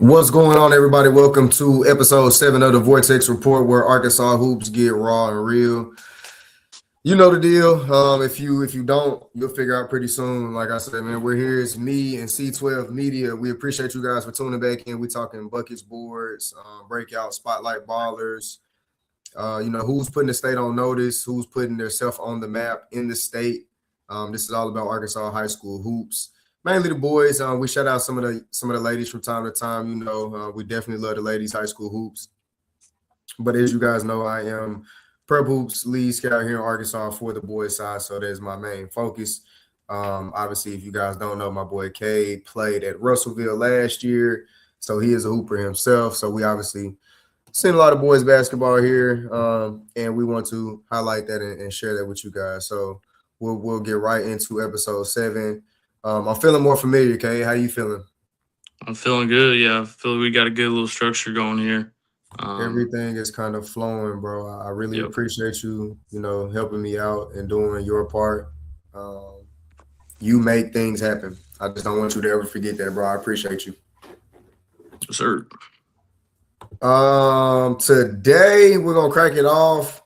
What's going on, everybody? Welcome to episode 7 of the Vortex Report, where Arkansas hoops get raw and real. You know the deal. If you don't, you'll figure out pretty soon. Like I said, man, we're here. It's me and C12Media. We appreciate you guys for tuning back in. We're talking buckets, boards, breakout, spotlight ballers. Who's putting the state on notice, who's putting themselves on the map in the state. This is all about Arkansas high school hoops. Mainly the boys. We shout out some of the ladies from time to time. We definitely love the ladies' high school hoops. But as you guys know, I am Prep Hoops lead scout here in Arkansas for the boys' side, so that's my main focus. Obviously, if you guys don't know, my boy K played at Russellville last year, so he is a hooper himself. So we obviously seen a lot of boys basketball here, and we want to highlight that and share that with you guys. So we'll get right into episode 7. I'm feeling more familiar, Kay. How you feeling? I'm feeling good. Yeah, I feel we got a good little structure going here. Everything is kind of flowing, bro. I really appreciate you, helping me out and doing your part. You make things happen. I just don't want you to ever forget that, bro. I appreciate you. Yes, sir. Today we're gonna crack it off.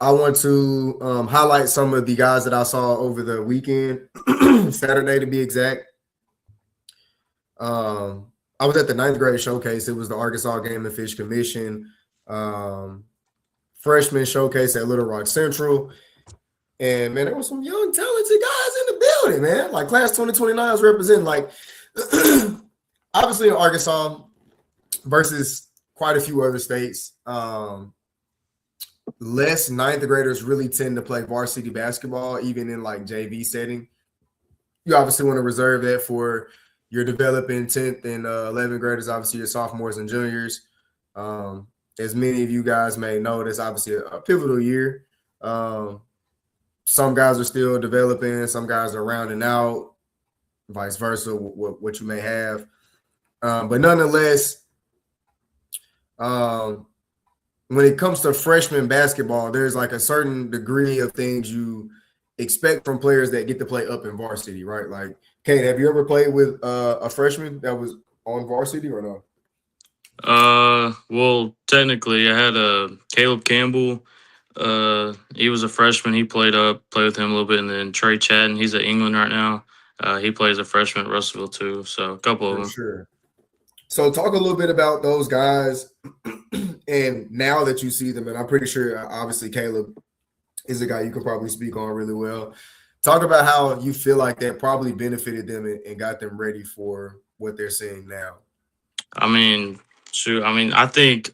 I want to highlight some of the guys that I saw over the weekend, Saturday to be exact. I was at the 9th grade showcase. It was the Arkansas Game and Fish Commission freshman showcase at Little Rock Central. And, man, there were some young, talented guys in the building, man. Like, Class 2029 was representing, like, obviously in Arkansas versus quite a few other states. Less 9th graders really tend to play varsity basketball, even in like JV setting. You obviously want to reserve that for your developing 10th and 11th graders, obviously your sophomores and juniors. As many of you guys may know, that's obviously a pivotal year. Some guys are still developing, some guys are rounding out, vice versa, what you may have. But nonetheless, when it comes to freshman basketball, there's like a certain degree of things you expect from players that get to play up in varsity, right? Like, Kate, have you ever played with a freshman that was on varsity or no? Well, technically, I had Caleb Campbell. He was a freshman. He played with him a little bit, and then Trey Chatton. He's at England right now. He plays a freshman at Russellville too. So a couple of them. Sure. So talk a little bit about those guys, and now that you see them, and I'm pretty sure, obviously, Caleb is a guy you can probably speak on really well. Talk about how you feel like that probably benefited them and got them ready for what they're seeing now. I mean, I think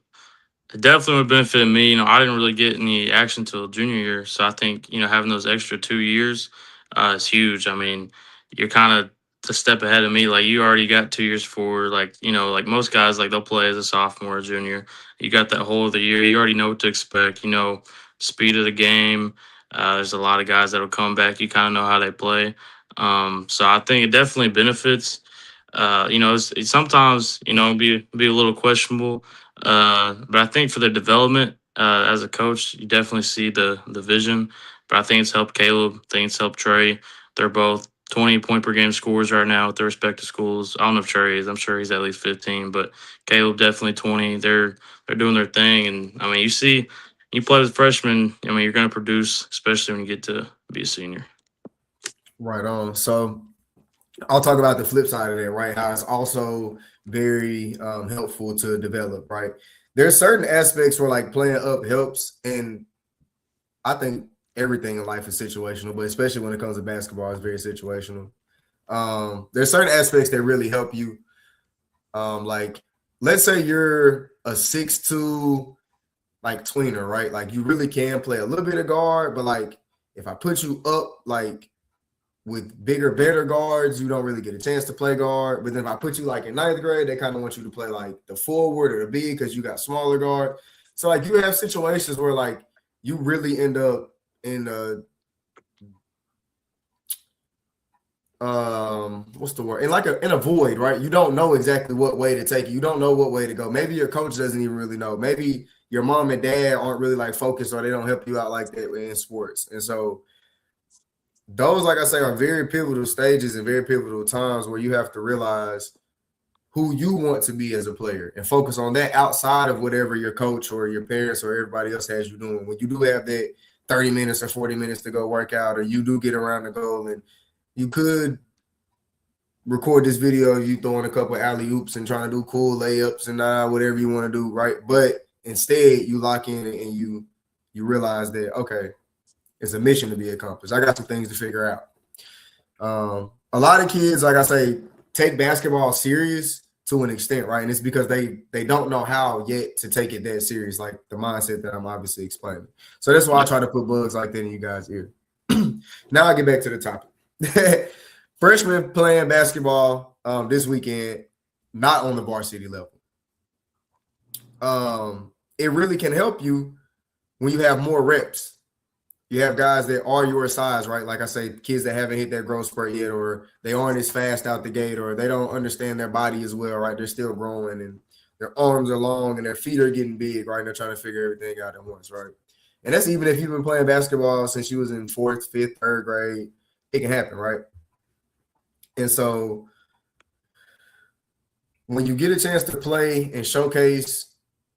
it definitely would benefit me. I didn't really get any action until junior year, so I think having those extra 2 years is huge. I mean, you're kind of a step ahead of me. Like you already got 2 years for like most guys like they'll play as a sophomore or junior. You got that whole other year. You already know what to expect. Speed of the game. There's a lot of guys that'll come back. You kind of know how they play. So I think it definitely benefits. It's sometimes be a little questionable. But I think for their development as a coach, you definitely see the vision. But I think it's helped Caleb. I think it's helped Trey. They're both 20-point per game scorers right now at their respective schools. I don't know if Trey is. I'm sure he's at least 15. But Caleb definitely 20. They're doing their thing. And, I mean, you play with freshmen, you're going to produce, especially when you get to be a senior. Right on. So I'll talk about the flip side of that, right? How it's also very helpful to develop, right? There's certain aspects where like playing up helps, and I think everything in life is situational, but especially when it comes to basketball, it's very situational. There's certain aspects that really help you. Like, let's say you're a 6'2", like tweener, right? Like you really can play a little bit of guard, but like if I put you up like with bigger, better guards, you don't really get a chance to play guard. But then if I put you like in 9th grade, they kind of want you to play like the forward or the B because you got smaller guard. So like you have situations where like you really end up in what's the word? In a void, right? You don't know exactly what way to take it. You don't know what way to go. Maybe your coach doesn't even really know. Maybe your mom and dad aren't really like focused, or they don't help you out like that in sports. And so those, like I say, are very pivotal stages and very pivotal times where you have to realize who you want to be as a player and focus on that outside of whatever your coach or your parents or everybody else has you doing. When you do have that 30 minutes or 40 minutes to go work out, or you do get around the goal, and you could record this video of you throwing a couple of alley oops and trying to do cool layups and whatever you want to do, right? But instead, you lock in and you realize that, okay, it's a mission to be accomplished. I got some things to figure out. A lot of kids, like I say, take basketball serious to an extent, right? And it's because they don't know how yet to take it that serious, like the mindset that I'm obviously explaining. So that's why I try to put bugs like that in you guys' ear. Now I get back to the topic. Freshmen playing basketball this weekend, not on the varsity level. It really can help you when you have more reps. You have guys that are your size, right? Like I say, kids that haven't hit their growth spurt yet, or they aren't as fast out the gate, or they don't understand their body as well, right? They're still growing, and their arms are long, and their feet are getting big, right? And they're trying to figure everything out at once, right? And that's even if you've been playing basketball since you was in 4th, 5th, 3rd grade. It can happen, right? And so when you get a chance to play and showcase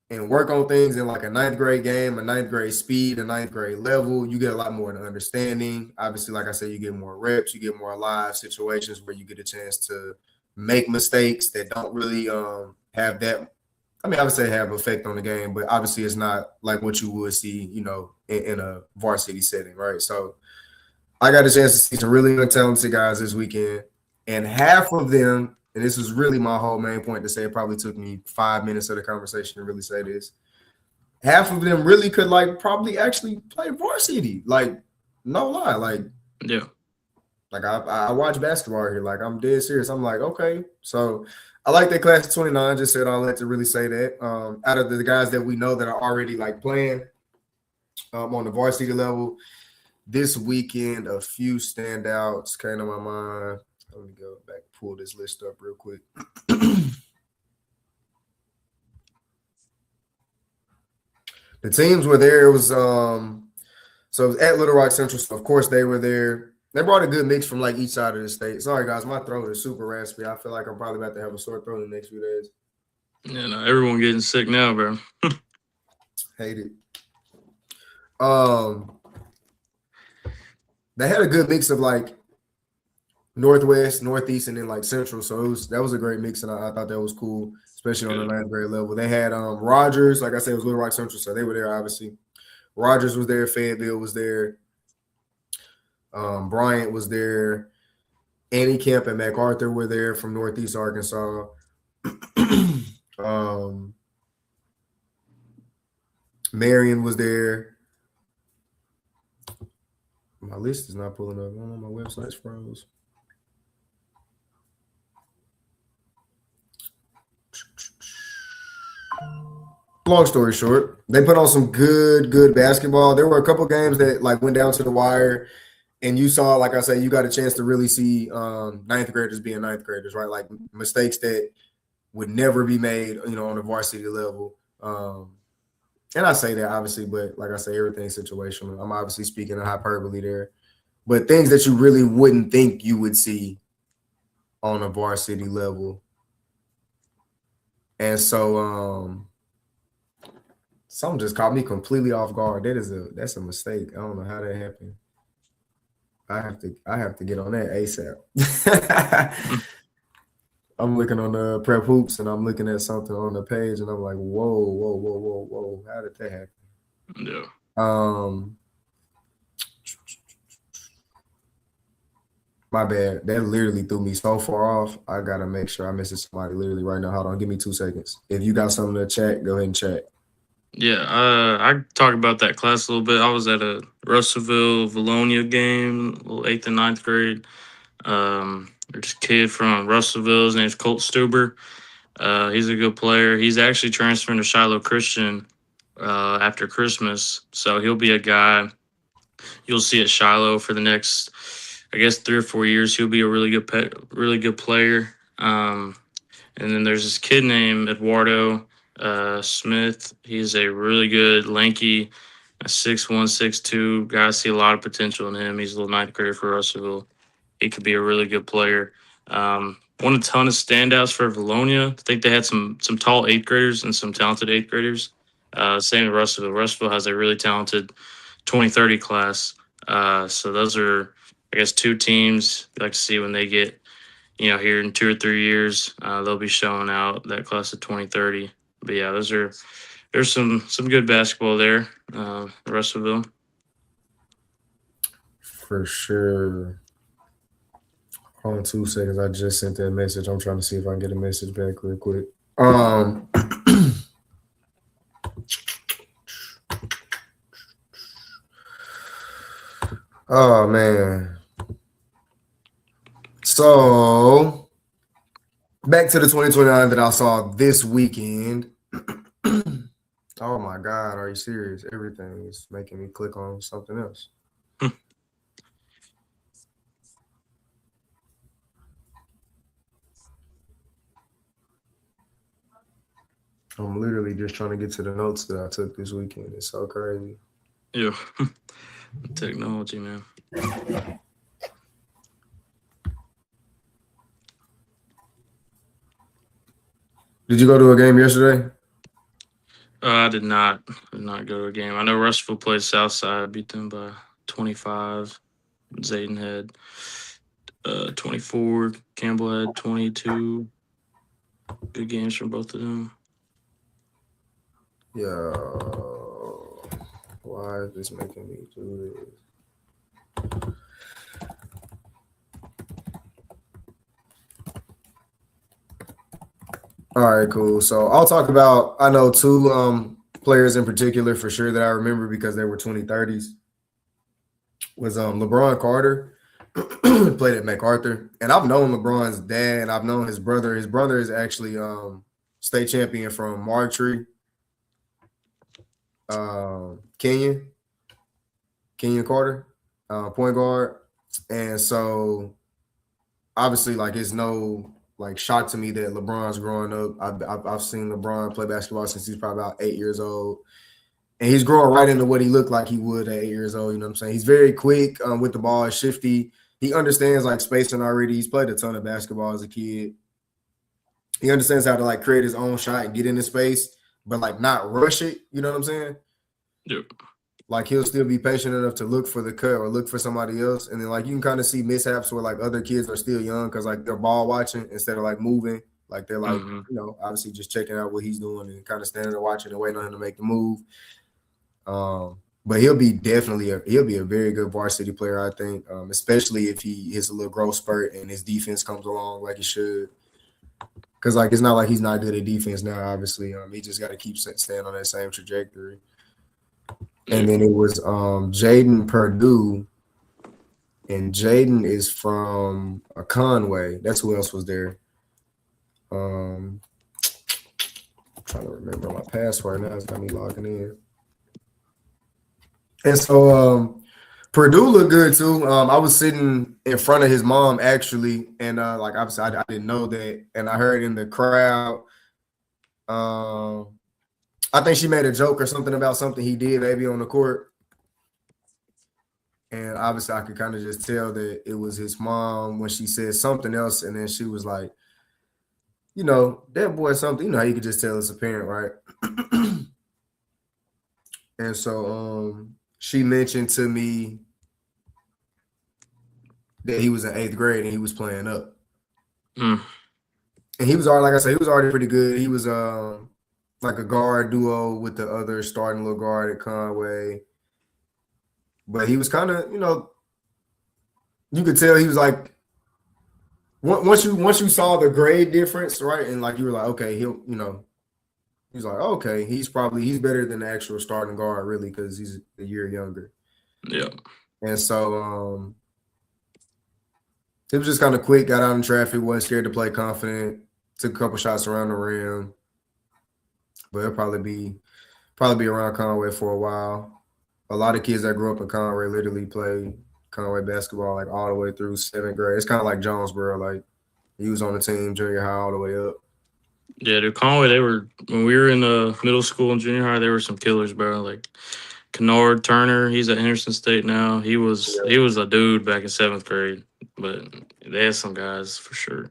and work on things in like a 9th grade game, a 9th grade speed, a 9th grade level, you get a lot more in understanding. Obviously, like I said, you get more reps, you get more live situations where you get a chance to make mistakes that don't really have that. I mean, I would say have effect on the game, but obviously it's not like what you would see, in a varsity setting, right? So I got a chance to see some really good talented guys this weekend, and half of them, and this is really my whole main point to say, it probably took me 5 minutes of the conversation to really say this. Half of them really could probably actually play varsity. Like, no lie. Like, yeah. Like I watch basketball here. Like, I'm dead serious. I'm like, okay. So I like that class of 29. Just said all that to really say that. Out of the guys that we know that are already like playing on the varsity level this weekend, a few standouts came to my mind. Let me go back, pull this list up real quick. The teams were there. It was so it was at Little Rock Central. So of course they were there. They brought a good mix from like each side of the state. Sorry guys, my throat is super raspy. I feel like I'm probably about to have a sore throat in the next few days. Yeah, no, everyone getting sick now, bro. Hate it. They had a good mix of like Northwest, Northeast, and then like Central. So that was a great mix, and I thought that was cool, especially on the 9th grade level. They had Rogers, like I said, it was Little Rock Central, so they were there obviously. Rogers was there, Fayetteville was there, Bryant was there, Annie Camp and MacArthur were there from Northeast Arkansas. Marion was there. My list is not pulling up. I don't know, my website's froze. Long story short, they put on some good basketball. There were a couple games that like went down to the wire, and you saw, like I say, you got a chance to really see 9th graders being 9th graders, right? Like mistakes that would never be made, on the varsity level. And I say that obviously, but like I say, everything's situational. I'm obviously speaking in hyperbole there, but things that you really wouldn't think you would see on a varsity level. And so something just caught me completely off guard. That's a mistake. I don't know how that happened. I have to get on that ASAP. I'm looking on the Prep Hoops and I'm looking at something on the page and I'm like, whoa. How did that happen? Yeah. My bad. That literally threw me so far off. I gotta make sure I message somebody literally right now. Hold on, give me 2 seconds. If you got something to chat, go ahead and chat. Yeah, I talk about that class a little bit. I was at a Russellville Valonia game, little 8th and 9th grade. There's a kid from Russellville. His name's Colt Stuber. He's a good player. He's actually transferring to Shiloh Christian after Christmas, so he'll be a guy you'll see at Shiloh for the next, I guess, 3 or 4 years. He'll be a really good player. And then there's this kid named Eduardo Smith. He's a really good, lanky, 6'1", 6'2" guy. I see a lot of potential in him. He's a little 9th grader for Russellville. He could be a really good player. won a ton of standouts for Valonia. I think they had some tall eighth graders and some talented eighth graders. Same with Russellville. Russellville has a really talented 2030 class. So those are, I guess, two teams you like to see when they get, here in 2 or 3 years. They'll be showing out that class of 2030. But yeah, there's some good basketball there. Russellville. For sure. Hold on 2 seconds. I just sent that message. I'm trying to see if I can get a message back real quick. Oh man. So back to the 2029 that I saw this weekend. Oh my God, are you serious? Everything is making me click on something else. I'm literally just trying to get to the notes that I took this weekend. It's so crazy. Yeah. Technology, man. Did you go to a game yesterday? I did not go to a game. I know Rushville played Southside, beat them by 25. Zayden had 24. Campbell had 22. Good games from both of them. Yeah. Why is this making me do this? All right, cool. So I'll talk about, I know two players in particular for sure that I remember because they were 2030s. Was LeBron Carter, played at MacArthur. And I've known LeBron's dad. I've known his brother. His brother is actually state champion from Martree, Kenyon Carter, point guard. And so obviously, like, it's no like shock to me that LeBron's growing up. I've seen LeBron play basketball since he's probably about 8 years old. And he's growing right into what he looked like he would at 8 years old. You know what I'm saying? He's very quick with the ball, shifty. He understands like spacing already. He's played a ton of basketball as a kid. He understands how to like create his own shot and get into space, but like not rush it. You know what I'm saying? Yep. Like he'll still be patient enough to look for the cut or look for somebody else. And then like you can kind of see mishaps where like other kids are still young because like they're ball watching instead of like moving. Like they're like, obviously just checking out what he's doing and kind of standing there watching and waiting on him to make the move. But he'll be a very good varsity player, I think, especially if he hits a little growth spurt and his defense comes along like he should. Because like it's not like he's not good at defense now. Obviously, he just got to keep staying on that same trajectory. And then it was Jaden Purdue, and Jaden is from Conway. That's who else was there. I'm trying to remember my password now. It's got me logging in. And so Purdue looked good too. I was sitting in front of his mom actually, and like obviously I didn't know that, and I heard in the crowd. I think she made a joke or something about something he did maybe on the court. And obviously I could kind of just tell that it was his mom when she said something else. And then she was like, that boy something, how you could just tell it's a parent, right? And so she mentioned to me that he was in 8th grade and he was playing up. And he was already, like I said, he was already pretty good. He was like a guard duo with the other starting little guard at Conway. But he was kind of, you could tell he was like, once you saw the grade difference, right? And like you were like, okay, he's like, okay, he's better than the actual starting guard, really, because he's a year younger. Yeah. And so it was just kind of quick, got out in traffic, wasn't scared to play confident, took a couple shots around the rim. But it'll probably be around Conway for a while. A lot of kids that grew up in Conway literally play Conway basketball like all the way through 7th grade. It's kind of like Jonesboro. Like he was on the team junior high all the way up. Yeah, dude, Conway, when we were in middle school and junior high, there were some killers, bro. Like Kennard Turner, he's at Henderson State now. He was a dude back in 7th grade, but they had some guys for sure.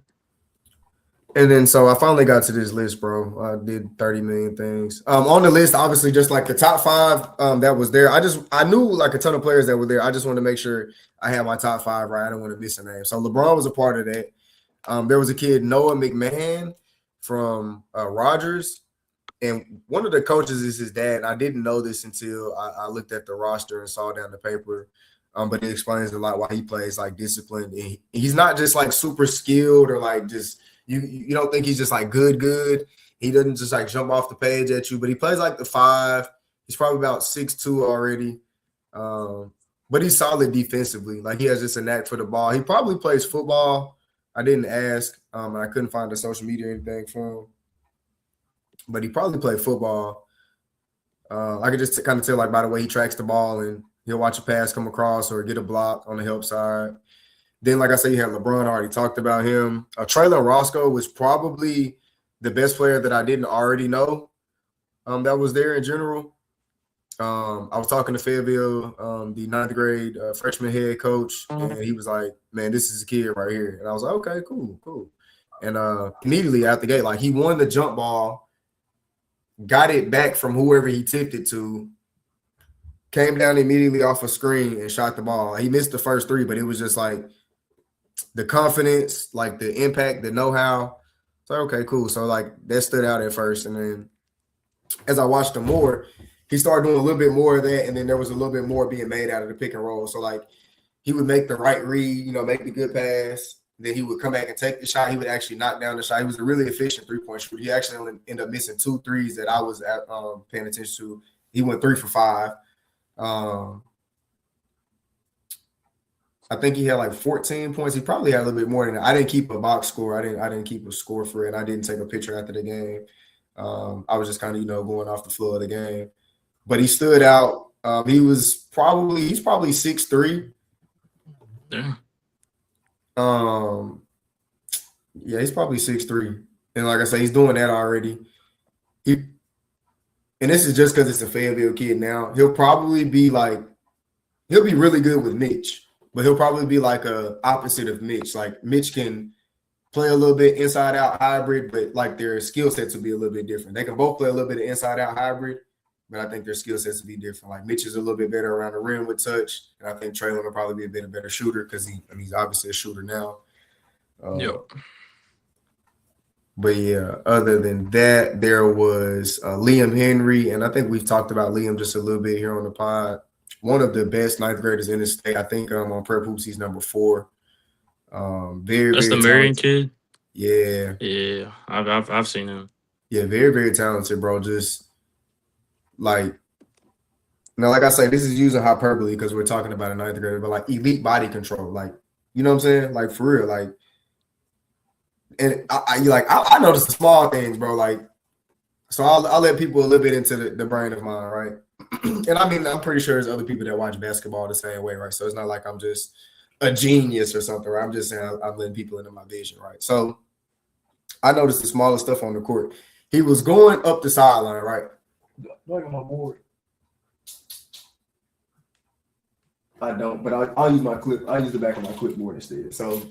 And then so I finally got to this list, bro. I did 30 million things. On the list, obviously, just like the top five that was there. I knew like a ton of players that were there. I just wanted to make sure I had my top five right. I didn't want to miss a name. So LeBron was a part of that. There was a kid, Noah McMahon from Rogers. And one of the coaches is his dad. I didn't know this until I looked at the roster and saw down the paper. But it explains a lot why he plays like disciplined. And he's not just like super skilled or like just you don't think he's just like good. He doesn't just like jump off the page at you, but he plays like the five. He's probably about 6'2" already. But he's solid defensively. Like he has just a knack for the ball. He probably plays football. I didn't ask. And I couldn't find the social media or anything for him. But he probably played football. I could just kind of tell like by the way he tracks the ball and he'll watch a pass come across or get a block on the help side. Then, like I said, you had LeBron. I already talked about him. Traylon Roscoe was probably the best player that I didn't already know that was there in general. I was talking to Fayetteville, the ninth grade freshman head coach, and he was like, man, this is a kid right here. And I was like, okay, cool. And immediately out the gate, like he won the jump ball, got it back from whoever he tipped it to, came down immediately off a screen and shot the ball. He missed the first three, but it was just like the confidence, like the impact, the know-how. So, okay, cool. So, like, that stood out at first. And then as I watched him more, he started doing a little bit more of that. And then there was a little bit more being made out of the pick and roll. So, like, he would make the right read, make the good pass. Then he would come back and take the shot. He would actually knock down the shot. He was a really efficient three-point shooter. He actually only ended up missing 2 threes that I was paying attention to. He went 3 for 5. I think he had like 14 points. He probably had a little bit more than that. I didn't keep a box score. I didn't keep a score for it. I didn't take a picture after the game. I was just kind of, going off the flow of the game. But he stood out. He's probably 6'3". Yeah. Yeah, he's probably 6'3". And like I say, he's doing that already. And this is just because it's a Fayetteville kid now. He'll be really good with Mitch, but he'll probably be like a opposite of Mitch. Like Mitch can play a little bit inside out hybrid, but like their skill sets will be a little bit different. They can both play a little bit of inside out hybrid, but I think their skill sets will be different. Like Mitch is a little bit better around the rim with touch, and I think Traylon will probably be a better shooter because he's obviously a shooter now. Yep. But yeah, other than that, there was Liam Henry, and I think we've talked about Liam just a little bit here on the pod. One of the best ninth graders in the state. I think on Prep Hoops he's number 4. That's the Marion kid. Yeah. I've seen him. Yeah, very very talented, bro. Just like like I say, this is using hyperbole because we're talking about a ninth grader, but like elite body control, like you know what I'm saying, like for real, like. And I notice the small things, bro. Like, so I'll let people a little bit into the brain of mine, right? And I mean, I'm pretty sure there's other people that watch basketball the same way, right? So it's not like I'm just a genius or something, right? I'm just saying I'm letting people into my vision, right? So I noticed the smallest stuff on the court. He was going up the sideline, right? Look at my board. I don't, but I'll use my clip. I'll use the back of my clipboard instead. So.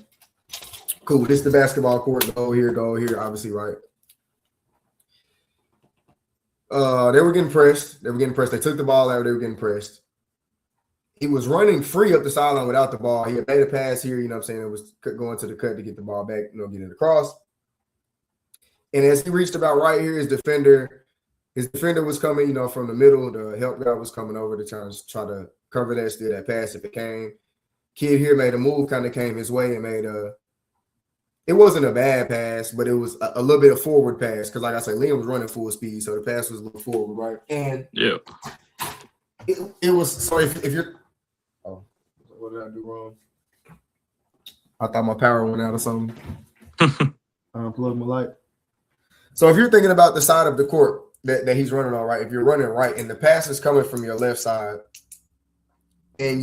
Cool. This is the basketball court. Go here, obviously, right? They were getting pressed. They took the ball out. They were getting pressed. He was running free up the sideline without the ball. He had made a pass here, you know what I'm saying? It was going to the cut to get the ball back, get it across. And as he reached about right here, his defender was coming, from the middle. The help guy was coming over to try to cover that, steal that pass if it came. Kid here made a move, kind of came his way and made it wasn't a bad pass, but it was a little bit of forward pass because, like I said, Liam was running full speed, so the pass was a little forward, right? And yeah, it was. So if you're, what did I do wrong? I thought my power went out or something. Unplugged my light. So if you're thinking about the side of the court that he's running on, right? If you're running right and the pass is coming from your left side, and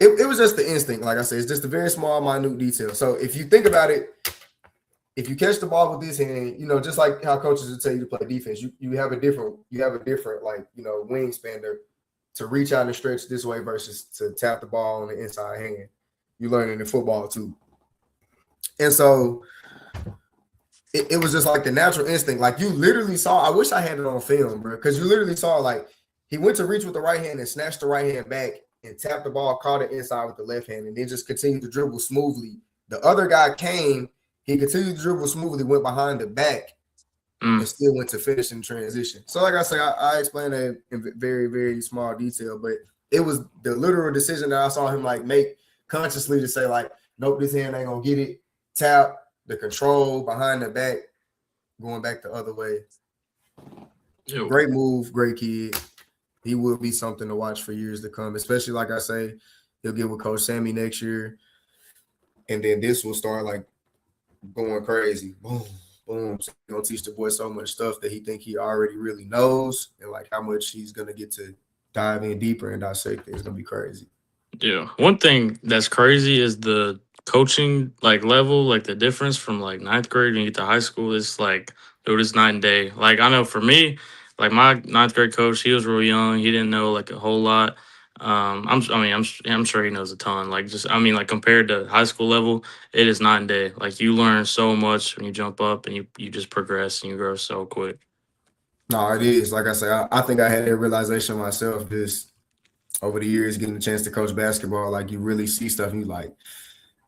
It was just the instinct, like I said. It's just a very small, minute detail. So if you think about it, if you catch the ball with this hand, just like how coaches would tell you to play defense, you have a different like wingspan to reach out and stretch this way versus to tap the ball on the inside hand. You learn it in football too. And so it was just like the natural instinct. Like you literally saw, I wish I had it on film, bro, because you literally saw like he went to reach with the right hand and snatched the right hand back and tapped the ball, caught it inside with the left hand, and then just continued to dribble smoothly. The other guy came, he continued to dribble smoothly, went behind the back, and still went to finish in transition. So, like I say, I explained that in very, very small detail, but it was the literal decision that I saw him like make consciously to say, like, nope, this hand ain't gonna get it. Tap, the control behind the back, going back the other way. Ew. Great move, great kid. He will be something to watch for years to come, especially like I say, he'll get with Coach Sammy next year. And then this will start like going crazy. Boom, boom. So he's gonna teach the boy so much stuff that he think he already really knows, and like how much he's gonna get to dive in deeper and dissect it. It's gonna be crazy. Yeah. One thing that's crazy is the coaching like level, like the difference from like ninth grade when you get to high school is like, dude, it's night and day. Like I know for me, like my ninth grade coach, he was real young. He didn't know like a whole lot. I'm sure he knows a ton. Like just, I mean, like compared to high school level, it is night and day. Like you learn so much when you jump up and you just progress and you grow so quick. No, it is. Like I say, I think I had that realization myself just over the years, getting a chance to coach basketball. Like you really see stuff and you like,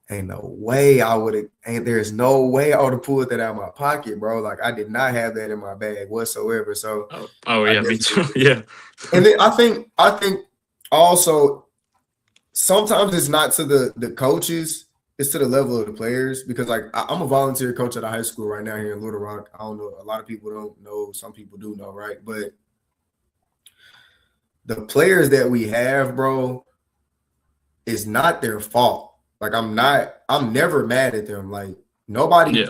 ain't no way I would have, there's no way I would have pulled that out of my pocket, bro. Like I did not have that in my bag whatsoever. So Oh yeah, me too. Yeah. And then I think also sometimes it's not to the coaches, it's to the level of the players. Because like I'm a volunteer coach at a high school right now here in Little Rock. I don't know, a lot of people don't know, some people do know, right? But the players that we have, bro, it's not their fault. Like I'm never mad at them. Like nobody. Yeah.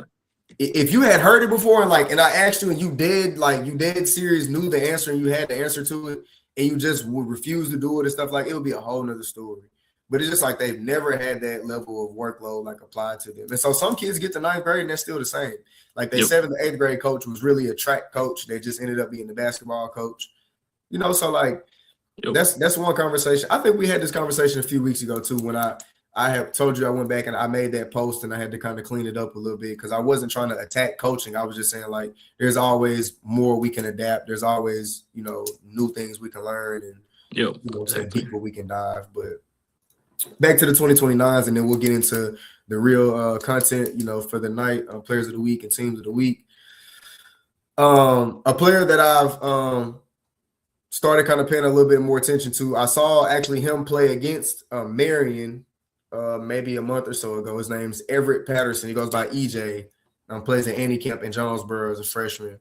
If you had heard it before and I asked you and you dead serious, knew the answer and you had the answer to it and you just would refuse to do it and stuff, like it would be a whole nother story. But it's just like they've never had that level of workload like applied to them. And so some kids get to ninth grade and they're still the same. Like their seventh, eighth grade coach was really a track coach. They just ended up being the basketball coach. So like that's one conversation. I think we had this conversation a few weeks ago too when I have told you I went back and I made that post and I had to kind of clean it up a little bit because I wasn't trying to attack coaching. I was just saying like there's always more we can adapt. There's always, new things we can learn and exactly. deeper we can dive. But back to the 2029s and then we'll get into the real content, for the night, players of the week and teams of the week. A player that I've started kind of paying a little bit more attention to. I saw actually him play against Marion maybe a month or so ago. His name's Everett Patterson. He goes by EJ. Plays at Annie Camp in Jonesboro as a freshman.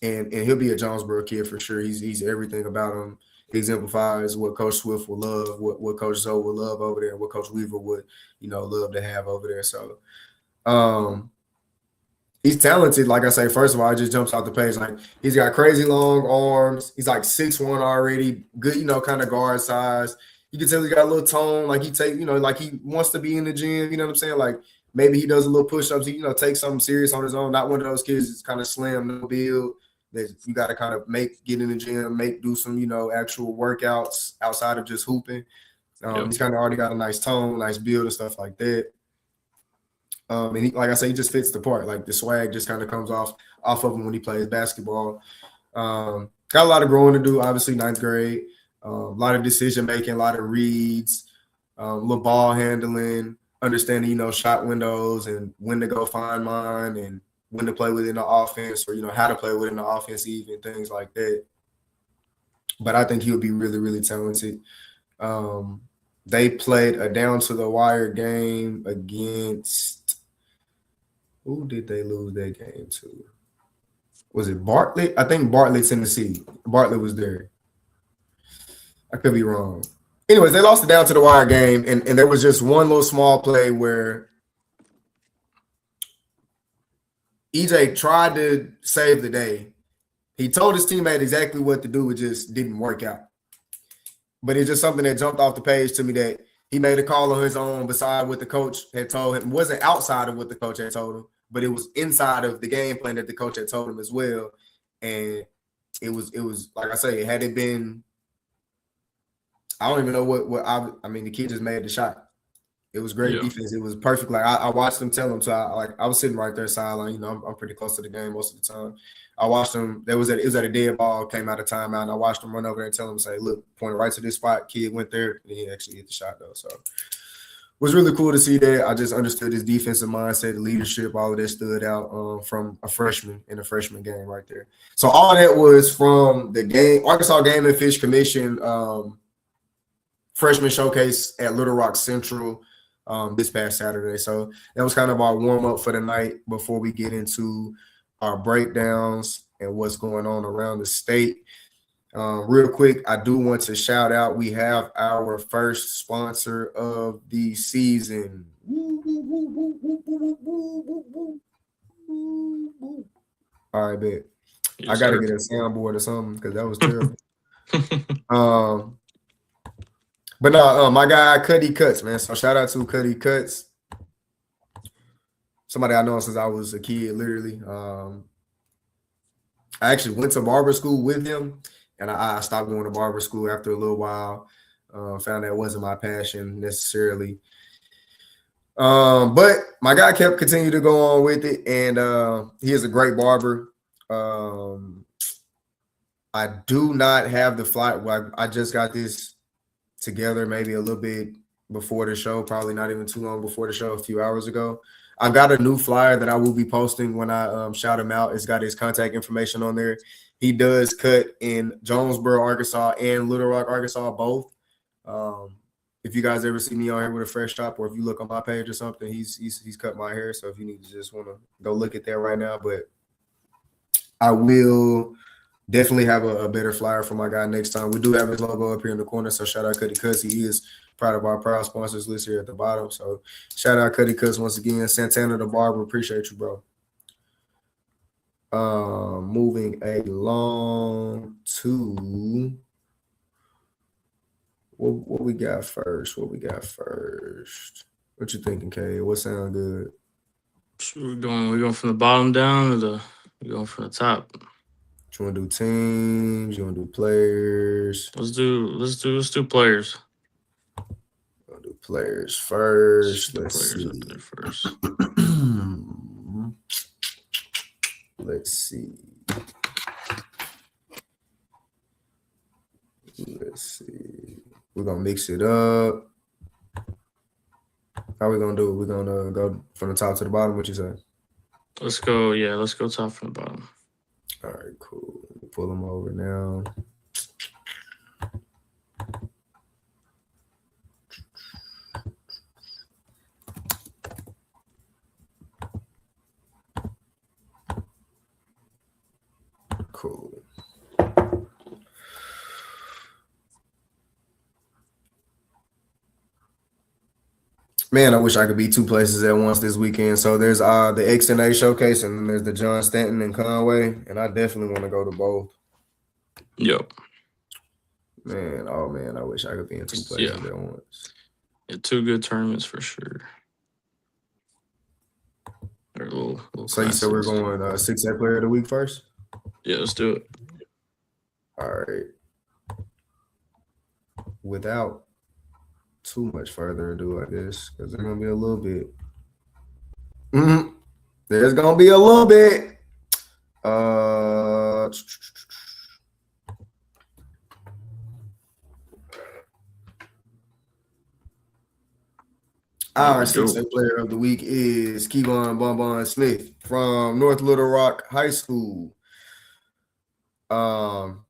And he'll be a Jonesboro kid for sure. He's everything about him. He exemplifies what Coach Swift will love, what Coach Zoe will love over there, and what Coach Weaver would, love to have over there. So he's talented. Like I say, first of all, it just jumps off the page. Like he's got crazy long arms. He's like 6'1" already. Good, kind of guard size. You can tell he got a little tone. Like he like he wants to be in the gym. You know what I'm saying? Like maybe he does a little push-ups. He, takes something serious on his own. Not one of those kids that's kind of slim, no build. That you got to kind of get in the gym, do some, actual workouts outside of just hooping. He's kind of already got a nice tone, nice build and stuff like that. And he, like I say, he just fits the part. Like the swag just kind of comes off of him when he plays basketball. Got a lot of growing to do, obviously, ninth grade. A lot of decision making, a lot of reads, a little ball handling, understanding, shot windows and when to go find mine and when to play within the offense or, how to play within the offense, even things like that. But I think he'll be really, really talented. They played a down to the wire game against – who did they lose that game to? Was it Bartlett? I think Bartlett, Tennessee. Bartlett was there. I could be wrong. Anyways, they lost the down to the wire game, and there was just one little small play where EJ tried to save the day. He told his teammate exactly what to do. It just didn't work out. But it's just something that jumped off the page to me that he made a call on his own beside what the coach had told him. It wasn't outside of what the coach had told him, but it was inside of the game plan that the coach had told him as well. And it was like I say, had it been, I don't even know what I mean, the kid just made the shot. It was great Yeah. defense. It was perfect. Like I watched them tell them. So I was sitting right there sideline. You know, I'm pretty close to the game most of the time. I watched them. It was at a dead ball, came out of timeout, and I watched them run over there and tell them, say, look, point right to this spot. Kid went there, and he actually hit the shot though. So it was really cool to see that. I just understood his defensive mindset, the leadership, all of that stood out from a freshman in a freshman game right there. So all that was from the game, Arkansas Game and Fish Commission freshman showcase at Little Rock Central this past Saturday. So that was kind of our warm up for the night before we get into our breakdowns and what's going on around the state. Real quick, I do want to shout out, we have our first sponsor of the season. All right, bet. Yes, I got to sir. get a soundboard or something because that was terrible. But no, my guy Cuddy Cuts, man. So shout out to Cuddy Cuts. Somebody I know since I was a kid, literally. I actually went to barber school with him, and I stopped going to barber school after a little while. Found that wasn't my passion necessarily. But my guy continued to go on with it, and he is a great barber. I do not have the flight. I just got this together maybe a little bit before the show, probably not even too long before the show, a few hours ago. I've got a new flyer that I will be posting when I shout him out. It's got his contact information on there. He does cut in Jonesboro, Arkansas, and Little Rock, Arkansas, both. If you guys ever see me on here with a fresh chop, or if you look on my page or something, he's cut my hair. So if you need to just want to go look at that right now, but I will definitely have a better flyer for my guy next time. We do have his logo up here in the corner, so shout out Cuddy Cuts. He is part of our proud sponsors list here at the bottom. So shout out Cuddy Cuts once again. Santana the Barber, appreciate you, bro. Moving along to what we got first. What you thinking, Kay? What sound good? So we're going from the bottom down, or we're going from the top. You want to do teams? You want to do players? Let's do players. We'll do players first. Let's players see. up there first. Let's see. We're gonna mix it up. How we gonna do it? We're gonna go from the top to the bottom. What you say? Let's go. Yeah, let's go top from the bottom. All right, cool. Pull them over now. Cool. Man, I wish I could be two places at once this weekend. So there's the X and A showcase, and then there's the John Stanton and Conway, and I definitely want to go to both. Yep. Man, oh man, I wish I could be in two places at once. Yeah, two good tournaments for sure. So you said we're going 6A player of the week first? Yeah, let's do it. All right. Without too much further ado, I guess, because there's gonna be a little bit. There's gonna be a little bit. Our 6A player of the week is Kevon Bonbon Smith from North Little Rock High School. Bonbon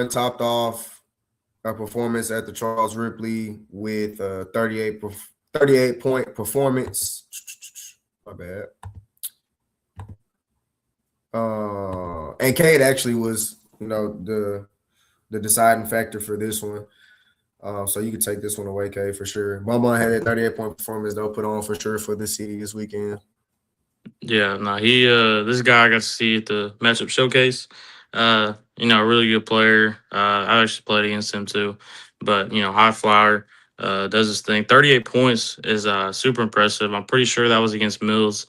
topped off a performance at the Charles Ripley with a 38-point performance. My bad. And Cade actually was, the deciding factor for this one. So you can take this one away, Cade, for sure. Bonbon had a 38-point performance they'll put on for sure for the city this weekend. Yeah, no, this guy I got to see at the matchup showcase. A really good player. I actually played against him too, but high flyer, does his thing. 38 points is super impressive. I'm pretty sure that was against Mills.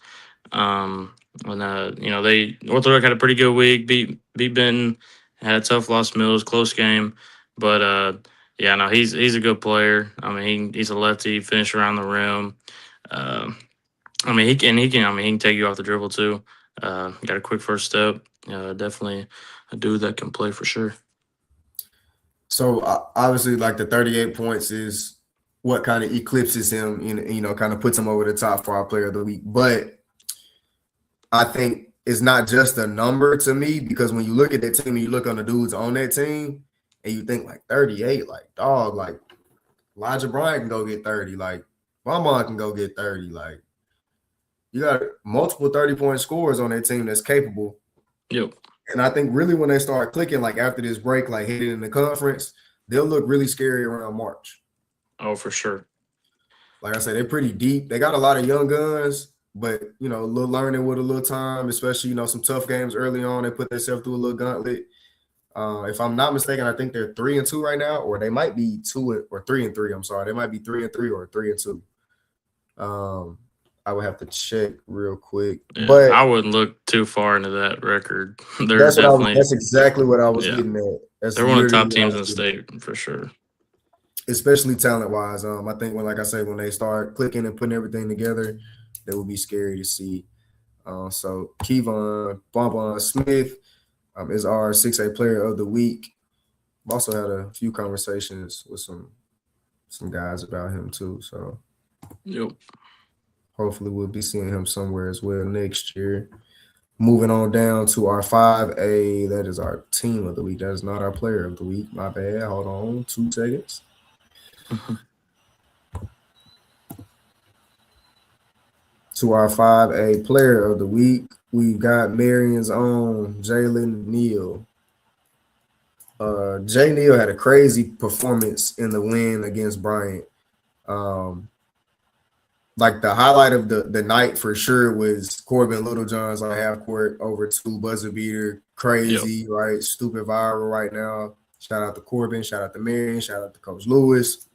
North Little Rock had a pretty good week. Beat Benton, had a tough loss Mills, close game, but yeah, no, he's a good player. I mean, he's a lefty, finish around the rim. Um, I mean, he can take you off the dribble too. Got a quick first step. Definitely a dude that can play for sure. So obviously, like the 38 points is what kind of eclipses him, kind of puts him over the top for our player of the week. But I think it's not just a number to me, because when you look at that team and you look on the dudes on that team and you think like 38, like dog, like Elijah Bryant can go get 30, like Mama can go get 30. Like you got multiple 30-point scorers on that team that's capable. Yep. And I think really when they start clicking, like after this break, like headed in the conference, they'll look really scary around March. Oh, for sure. Like I said, they're pretty deep. They got a lot of young guns, but a little learning with a little time, especially some tough games early on. They put themselves through a little gauntlet. If I'm not mistaken, I think they're 3-2 right now, or they might be 2 or 3-3. I'm sorry, they might be 3-3 or 3-2. I would have to check real quick, Yeah, but I wouldn't look too far into that record. They're that's definitely that's exactly what I was yeah. getting at. That's They're one of the literally top what I teams in the was getting at. state for sure. Especially talent wise. I think when they start clicking and putting everything together, they will be scary to see. So Kevon Bonbon Smith is our 6A player of the week. I've also had a few conversations with some guys about him too. So Yep. hopefully we'll be seeing him somewhere as well next year. Moving on down to our 5A, that is our team of the week. That is not our player of the week. My bad. Hold on 2 seconds. To our 5A player of the week, we've got Marion's own Jalen Neal. Jay Neal had a crazy performance in the win against Bryant. Like the highlight of the night for sure was Corbin Littlejohn's on half court over 2 buzzer beater. Crazy, yep. Right? Stupid viral right now. Shout out to Corbin. Shout out to Marion. Shout out to Coach Lewis.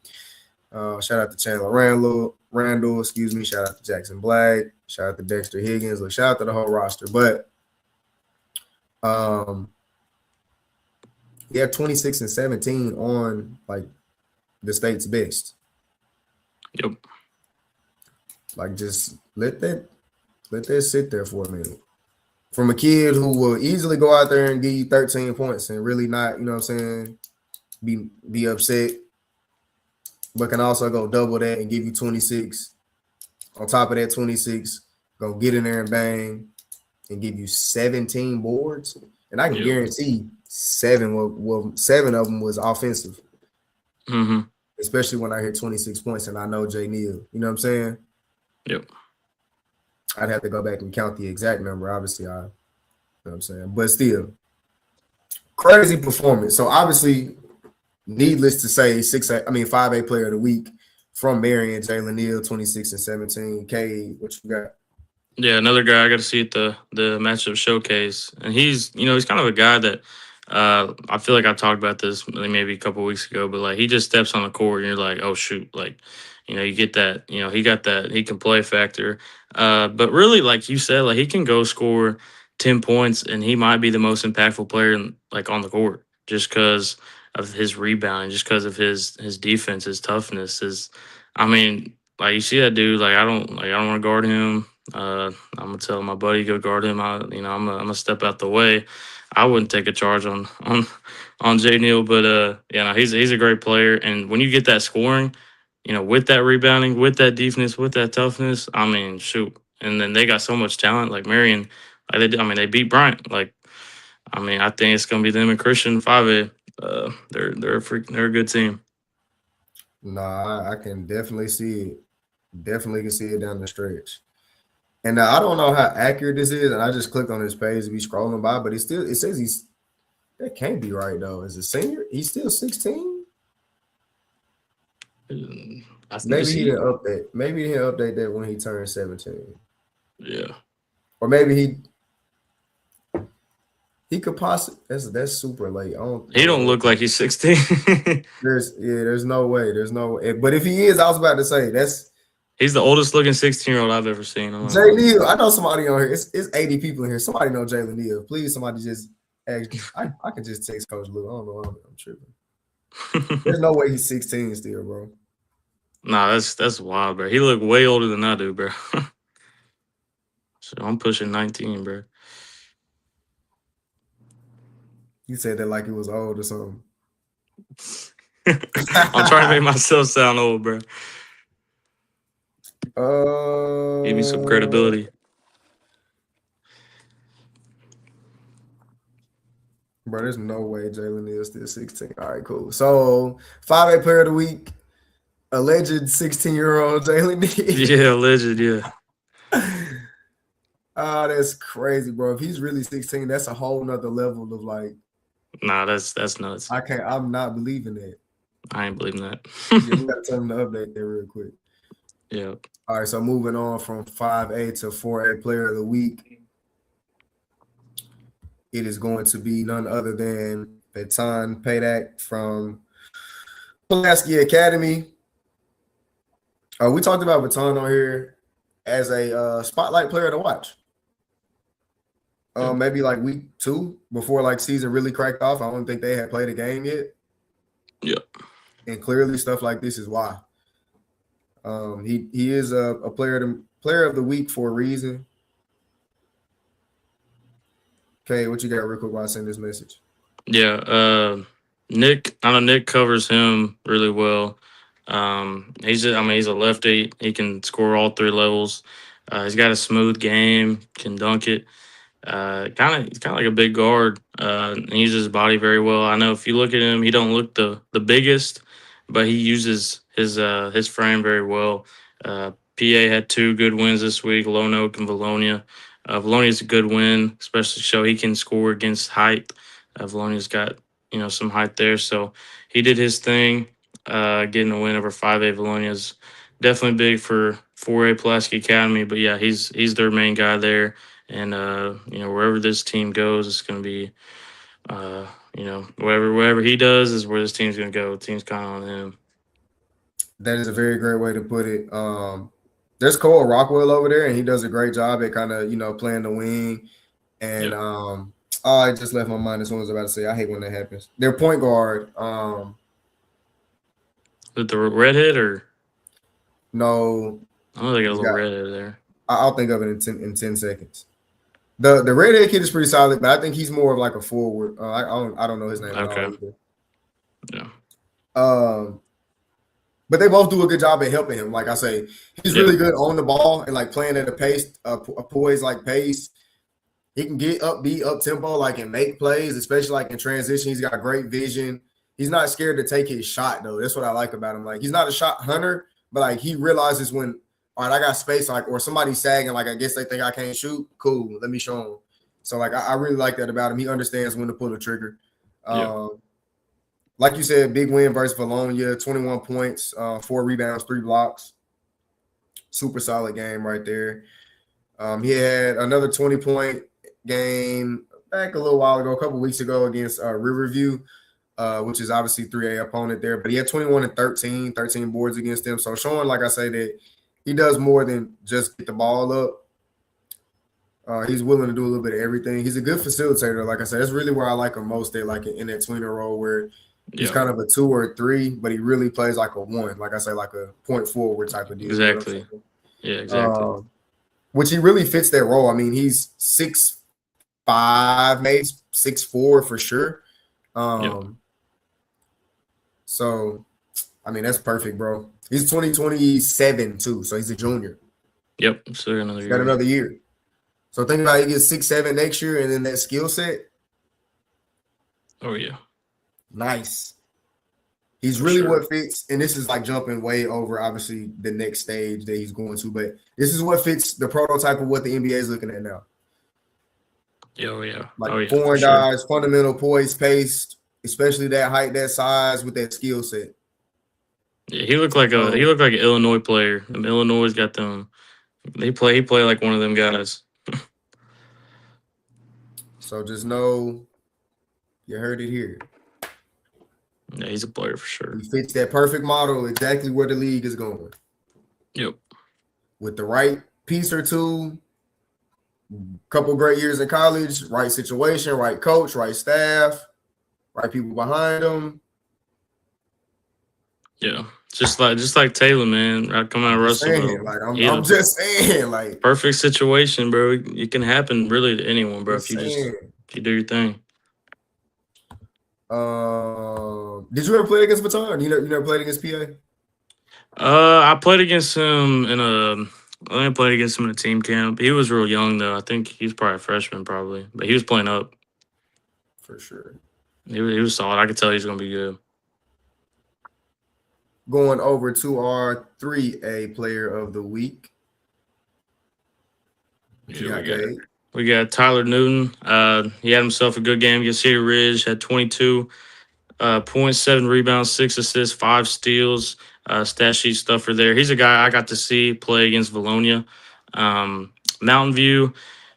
Shout out to Chandler Randall. Shout out to Jackson Black. Shout out to Dexter Higgins. Shout out to the whole roster. But he had 26 and 17 on like the state's best. Yep. Like just let that sit there for a minute. From a kid who will easily go out there and give you 13 points and really not, be upset, but can also go double that and give you 26. On top of that 26, go get in there and bang and give you 17 boards. And I can guarantee 7 of them was offensive. Mm-hmm. Especially when I hit 26 points and I know Jay Neal. You know what I'm saying? Yep. I'd have to go back and count the exact number. Obviously, you know what I'm saying? But still, crazy performance. So obviously, needless to say, 5A player of the week from Marion, Jalen Neal, 26 and 17. K, what you got? Yeah, another guy I got to see at the matchup showcase, and he's kind of a guy that I feel like I talked about this maybe a couple weeks ago, but like he just steps on the court and you're like, oh shoot, like you get that, he got that he can play factor, but really like you said, like he can go score 10 points and he might be the most impactful player like on the court just because of his rebounding, just because of his defense, his toughness, like you see that dude, like I don't want to guard him. I'm gonna tell my buddy go guard him. I'm gonna step out the way. I wouldn't take a charge on Jay Neal, but he's a great player. And when you get that scoring, with that rebounding, with that defense, with that toughness, I mean, shoot. And then they got so much talent, like Marion. Like they beat Bryant. Like, I think it's gonna be them and Christian 5A. They're a good team. Nah, I can definitely see it. Definitely can see it down the stretch. And I don't know how accurate this is, and I just clicked on his page to be scrolling by, but it says that can't be right though. As a senior, he's still 16. Maybe he didn't update. Maybe he didn't update that when he turned 17. Yeah. Or maybe he could possibly. That's super late. He don't look like he's 16. There's no way. There's no way. But if he is, I was about to say he's the oldest looking 16-year-old I've ever seen. Jay Neal. I know somebody on here. It's 80 people in here. Somebody know Jalen Neal. Please, somebody just ask. I could just text Coach Lou. I don't know. I'm tripping. There's no way he's 16 still, bro. Nah, that's wild, bro. He look way older than I do, bro. So I'm pushing 19, bro. You said that like it was old or something. I'm trying to make myself sound old, bro. Give me some uh, credibility. Bro, there's no way Jalen is still 16. All right, cool. So 5A player of the week, alleged 16-year-old Jalen Neal. Yeah, legend, yeah. Oh, that's crazy, bro. If he's really 16, that's a whole nother level of like, Nah, that's nuts. I'm not believing that. I ain't believing that. Yeah, we gotta tell him to update that real quick. Yeah. All right, so moving on from 5A to 4A player of the week. It is going to be none other than Baton Paydak from Pulaski Academy. We talked about Baton on here as a spotlight player to watch. Maybe like week 2 before like season really cracked off. I don't think they had played a game yet. Yeah. And clearly stuff like this is why. He is a player of the week for a reason. Okay, what you got real quick while I send this message? Yeah. Nick, I know Nick covers him really well. He's a lefty. He can score all 3 levels. He's got a smooth game, can dunk it. He's kind of like a big guard. And he uses his body very well. I know if you look at him, he don't look the biggest, but he uses his frame very well. PA had 2 good wins this week, Lone Oak and Valonia. Valonia's a good win, especially so he can score against height. Valonia's got some height there, so he did his thing. Getting a win over 5A Valonia is definitely big for 4A Pulaski Academy. But yeah, he's their main guy there. And wherever this team goes, it's going to be, wherever he does is where this team's going to go. The team's kind of on him. That is a very great way to put it. There's Cole Rockwell over there, and he does a great job at kind of playing the wing. And I just left my mind as soon as I was about to say. I hate when that happens. Their point guard. Is it the redhead or No, I don't know, they got a little redhead there. I'll think of it in 10 seconds. The redhead kid is pretty solid, but I think he's more of like a forward. I don't know his name at all either. Yeah. But they both do a good job at helping him. Like I say, he's really good on the ball and like playing at a pace, a poised like pace. He can get upbeat, up tempo, like and make plays, especially like in transition. He's got great vision. He's not scared to take his shot though. That's what I like about him. Like he's not a shot hunter, but like he realizes when, all right, I got space, like or somebody's sagging, like I guess they think I can't shoot. Cool, let me show him. So like I really like that about him. He understands when to pull the trigger. Like you said, big win versus Valonia, 21 points, 4 rebounds, 3 blocks. Super solid game right there. He had another 20-point game back a little while ago, a couple weeks ago against Riverview, which is obviously 3A opponent there. But he had 21 and 13 boards against them. So showing, like I say, that he does more than just get the ball up. He's willing to do a little bit of everything. He's a good facilitator. Like I said, that's really where I like him most. At like in that tweener role where he's kind of a 2 or a 3, but he really plays like a 1. Like I say, like a point forward type of deal. Exactly. Yeah, exactly. Which he really fits that role. I mean, he's 6'5", maybe 6'4" for sure. So, I mean, that's perfect, bro. He's 2027 too, so he's a junior. Yep, so another year. Got another year. So think about it, he gets 6'7" next year, and then that skill set. Oh yeah, nice. He's really what fits, and this is like jumping way over, obviously, the next stage that he's going to, but this is what fits the prototype of what the NBA is looking at now. Oh yeah, like foreign guys, fundamental, poise, pace, especially that height, that size, with that skill set. Yeah, he looked like an Illinois player. Illinois got them. He play like one of them guys. So just know you heard it here. Yeah, he's a player for sure. He fits that perfect model, exactly where the league is going. Yep. With the right piece or two, couple great years in college, right situation, right coach, right staff, right people behind him. Yeah, just like Taylor, man, right, coming out I'm of just saying, Russellville. like He's I'm a just saying, like perfect situation, bro. It can happen really to anyone, bro. just saying. If you do your thing. Did you ever play against Baton? You never played against PA? I played against him in a. I only played against him in a team camp. He was real young though. I think he was probably a freshman, probably, but he was playing up. For sure. He was solid. I could tell he's gonna be good. Going over to our 3A player of the week. What you Yeah, we got, got Cade? we got Tyler Newton. He had himself a good game against Cedar Ridge. Had 22 points, 7 rebounds, 6 assists, 5 steals. Stat sheet stuffer there. He's a guy I got to see play against Valonia. Mountain View.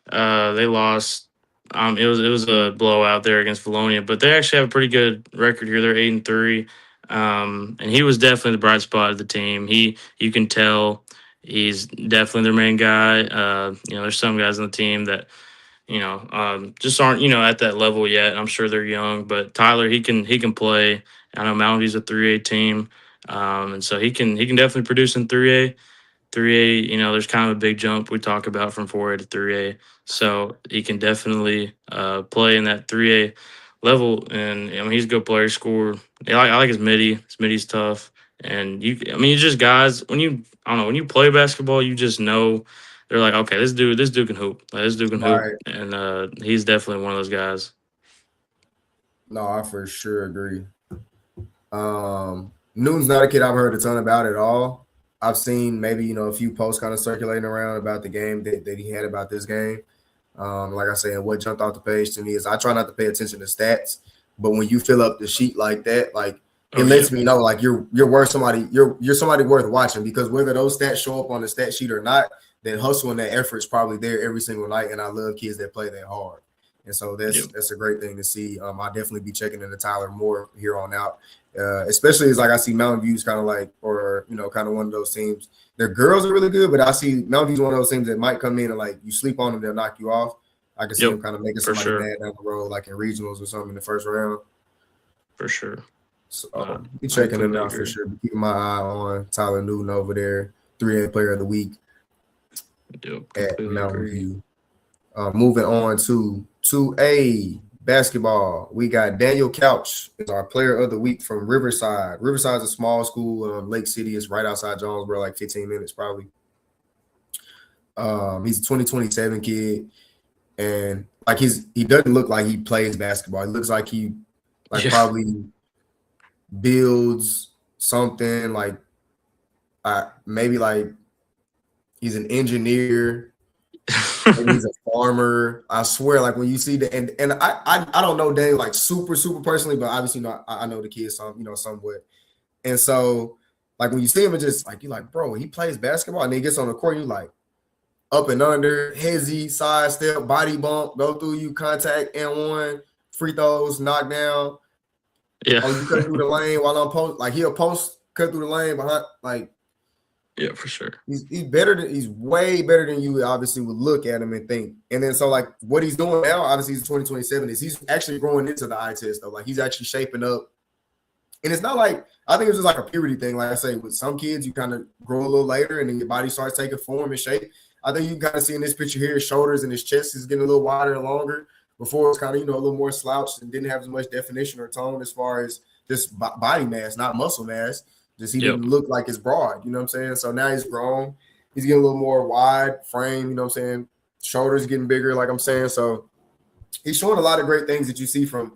They lost. It was a blowout there against Valonia, but they actually have a pretty good record here. They're 8-3, and he was definitely the bright spot of the team. You can tell he's definitely their main guy. There's some guys on the team that just aren't at that level yet. I'm sure they're young, but Tyler he can play. I know Mountain View's a 3A team, and so he can definitely produce in 3A. 3A, there's kind of a big jump we talk about from 4A to 3A. So he can definitely play in that 3A level. And I mean, he's a good player. Score. I like his midi. His midi's tough. And you just guys I don't know, when you play basketball, you just know they're like, okay, this dude can hoop. Like, this dude can hoop, Right. and he's definitely one of those guys. No, I for sure agree. Newton's not a kid I've heard a ton about at all. I've seen maybe a few posts kind of circulating around about the game that he had about this game. Like I said, what jumped off the page to me is I try not to pay attention to stats, but when you fill up the sheet like that, like it Oh yeah, lets me know like you're worth somebody, you're somebody worth watching, because whether those stats show up on the stat sheet or not, that hustle and that effort is probably there every single night. And I love kids that play that hard. And so yeah, that's a great thing to see. I'll definitely be checking into Tyler more here on out. Especially as like I see Mountain View's kind of like, or kind of one of those teams. Their girls are really good, but I see Mountain View's one of those teams that might come in and like you sleep on them, they'll knock you off. I can see yep, them kind of making for somebody sure, mad down the road, like in regionals or something in the first round. for sure. So No, be I checking them completely out for agree. sure. Be keeping my eye on Tyler Newton over there, 3A player of the week Yep, at completely Mountain agree. View. Moving on to 2A basketball, we got Daniel Couch is our player of the week from Riverside. Riverside's a small school. Lake City is right outside Jonesboro, like 15 minutes probably. He's a 2027 kid, and like he doesn't look like he plays basketball. He looks like he like Yeah, probably builds something like maybe like he's an engineer. Maybe he's a farmer. I swear, like when you see the and I don't know Daniel like super personally, but obviously I know the kid somewhat. And so like when you see him, it's just like you're like, bro, he plays basketball, and then he gets on the court, you like up and under, hezzy, side step, body bump, go through you, contact and one, free throws, knockdown. yeah, Oh, you cut through the lane while I'm post, like he'll post, cut through the lane behind, like yeah, for sure. he's way better than you obviously would look at him and think. And then so like what he's doing now, obviously he's 2027, is he's actually growing into the eye test though. Like he's actually shaping up. And it's not like I think it's just like a puberty thing. Like I say, with some kids, you kind of grow a little later and then your body starts taking form and shape. I think you can kind of see in this picture here, his shoulders and his chest is getting a little wider and longer. Before it's kind of, a little more slouched and didn't have as much definition or tone as far as just body mass, not muscle mass. Just he Yep. didn't look like it's broad, you know what I'm saying? So now he's grown. He's getting a little more wide frame, you know what I'm saying? Shoulders getting bigger, like I'm saying. So he's showing a lot of great things that you see from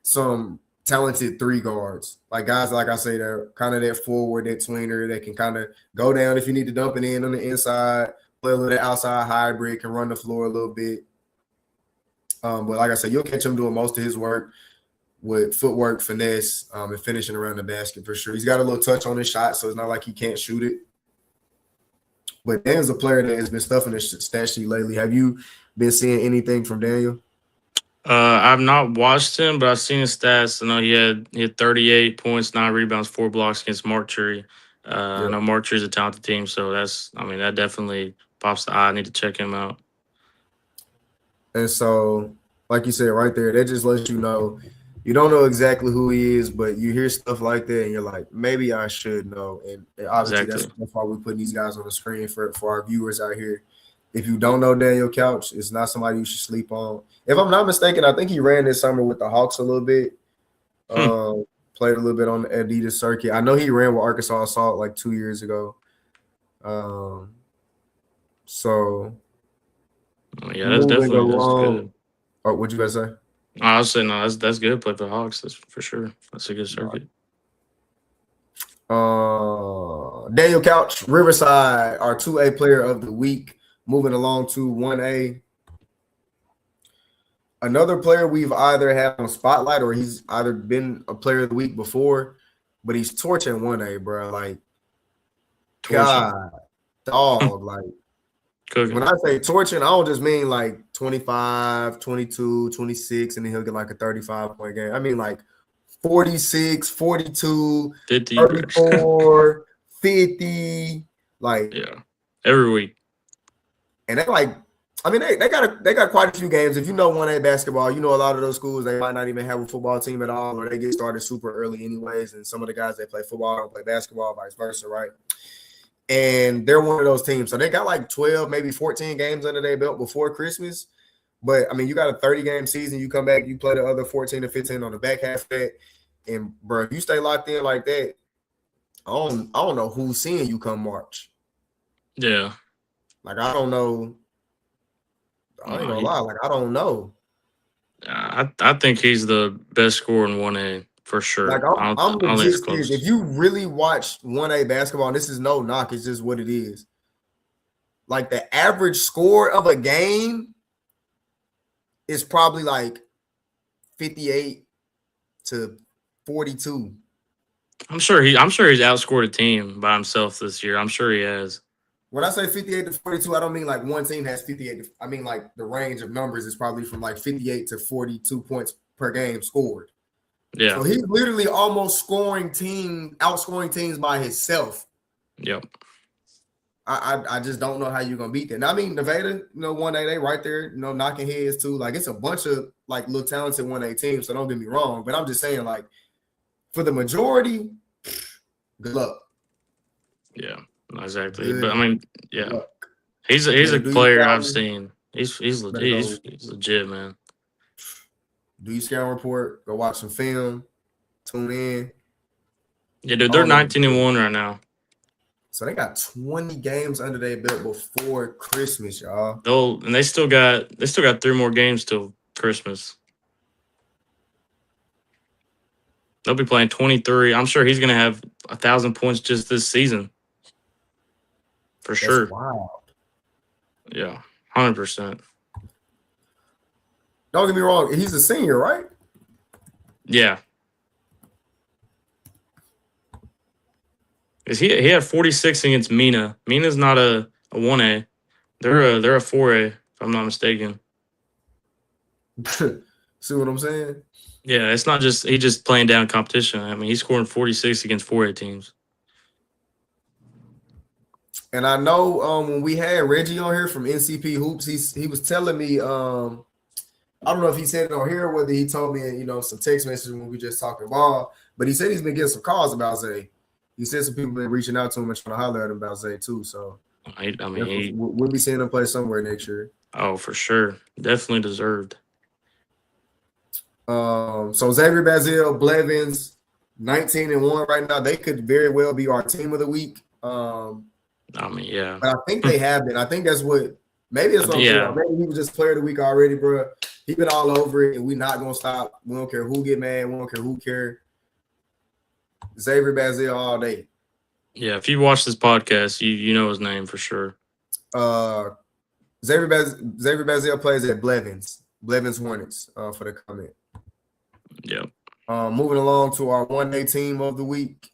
some talented three guards. Like guys, like I say, they're kind of that forward, that tweener, that can kind of go down if you need to dump it in on the inside, play a little outside hybrid, can run the floor a little bit. But like I said, you'll catch him doing most of his work with footwork, finesse, and finishing around the basket for sure. He's got a little touch on his shot, so it's not like he can't shoot it. But Dan's a player that has been stuffing his stat sheet lately. Have you been seeing anything from Daniel? I've not watched him, but I've seen his stats. I know he had 38 points, 9 rebounds, 4 blocks against Mark Tree. I Yeah. know Mark Tree's a talented team, so that definitely pops the eye. I need to check him out. And so, like you said right there, that just lets you know You don't know exactly who he is, but you hear stuff like that, and you're like, maybe I should know. And obviously, that's Exactly. why we're putting these guys on the screen for our viewers out here. If you don't know Daniel Couch, it's not somebody you should sleep on. If I'm not mistaken, I think he ran this summer with the Hawks a little bit. Hmm. Played a little bit on the Adidas circuit. I know he ran with Arkansas Assault like 2 years ago. Um, so Yeah, moving that's along. good. Oh, what you guys say? I was saying no, that's good. Play for the Hawks, that's for sure. That's a good circuit. Daniel Couch, Riverside, our 2A player of the week. Moving along to 1A. Another player we've either had on Spotlight or he's either been a player of the week before, but he's torching 1A, bro. Like, Torching. God, dog. Like, when Cooking. I say torching, I don't just mean like 25, 22, 26, and then he'll get like a 35-point game. I mean like 46, 42, 50. 34, 50. Like, Yeah. Every week. and they like, I mean, they got quite a few games. If you know 1A basketball, you know a lot of those schools, they might not even have a football team at all, or they get started super early anyways. And some of the guys that play football don't play basketball, vice versa, right? And they're one of those teams. So they got like 12, maybe 14 games under their belt before Christmas. But I mean, you got a 30-game season, you come back, you play the other 14 to 15 on the back half of that. And bro, if you stay locked in like that, I don't know who's seeing you come March. Yeah. Like, I don't know. I ain't No, gonna lie, like I don't know. I think he's the best scorer in 1A for Like sure. I'm I don't think legit it's serious. If close. you really watch 1A basketball, and this is no knock, it's just what it is. Like the average score of a game is probably like 58 to 42. I'm sure he's outscored a team by himself this year. I'm sure he has. When I say 58 to 42, I don't mean like one team has 58. I mean like the range of numbers is probably from like 58 to 42 points per game scored. So Yeah. he's literally almost outscoring teams by himself. Yep. I just don't know how you're gonna beat that. And I mean Nevada, 1A, they right there, knocking heads too. Like it's a bunch of like little talented 1A teams. So don't get me wrong, but I'm just saying, like, for the majority, good luck. Yeah. Exactly. But I Good mean, yeah, luck. he's Better a do your player I've scouting. seen. He's Better legit. go He's legit, man. do your scouting report. Go watch some film. Tune in. Yeah, dude, I they're don't know. 19-1 right now. So they got 20 games under their belt before Christmas, y'all. They still got 3 more games till Christmas. They'll be playing 23. I'm sure he's gonna have 1,000 points just this season for That's sure. wild. Yeah, 100%. Don't get me wrong. He's a senior, right? Yeah, because he had 46 against Mina. Mina's not a 1A. They're a 4A if I'm not mistaken. See what I'm saying? Yeah, it's not just he just playing down competition. I mean, he's scoring 46 against 4A teams. And I know when we had Reggie on here from NCP Hoops, he was telling me, I don't know if he said it on here or whether he told me, some text messages when we just talking ball, but he said he's been getting some calls about Zay. He said some people been reaching out to him and trying to holler at him about Zay too. So I mean, we'll be seeing him play somewhere next year. oh, for sure, definitely deserved. So Xavier Bazille, Blevins, 19-1 right now. They could very well be our team of the week. I mean, yeah, But I think they have been. I think that's what maybe it's something. yeah, Maybe he was just player of the week already, bro. He been all over it, and we're not gonna stop. We don't care who get mad. We don't care who care. Xavier Bazille all day. yeah. If you watch this podcast, you know his name for sure. Xavier Bazille plays at Blevins Hornets for the comment. Yeah. Moving along to our 1A team of the week.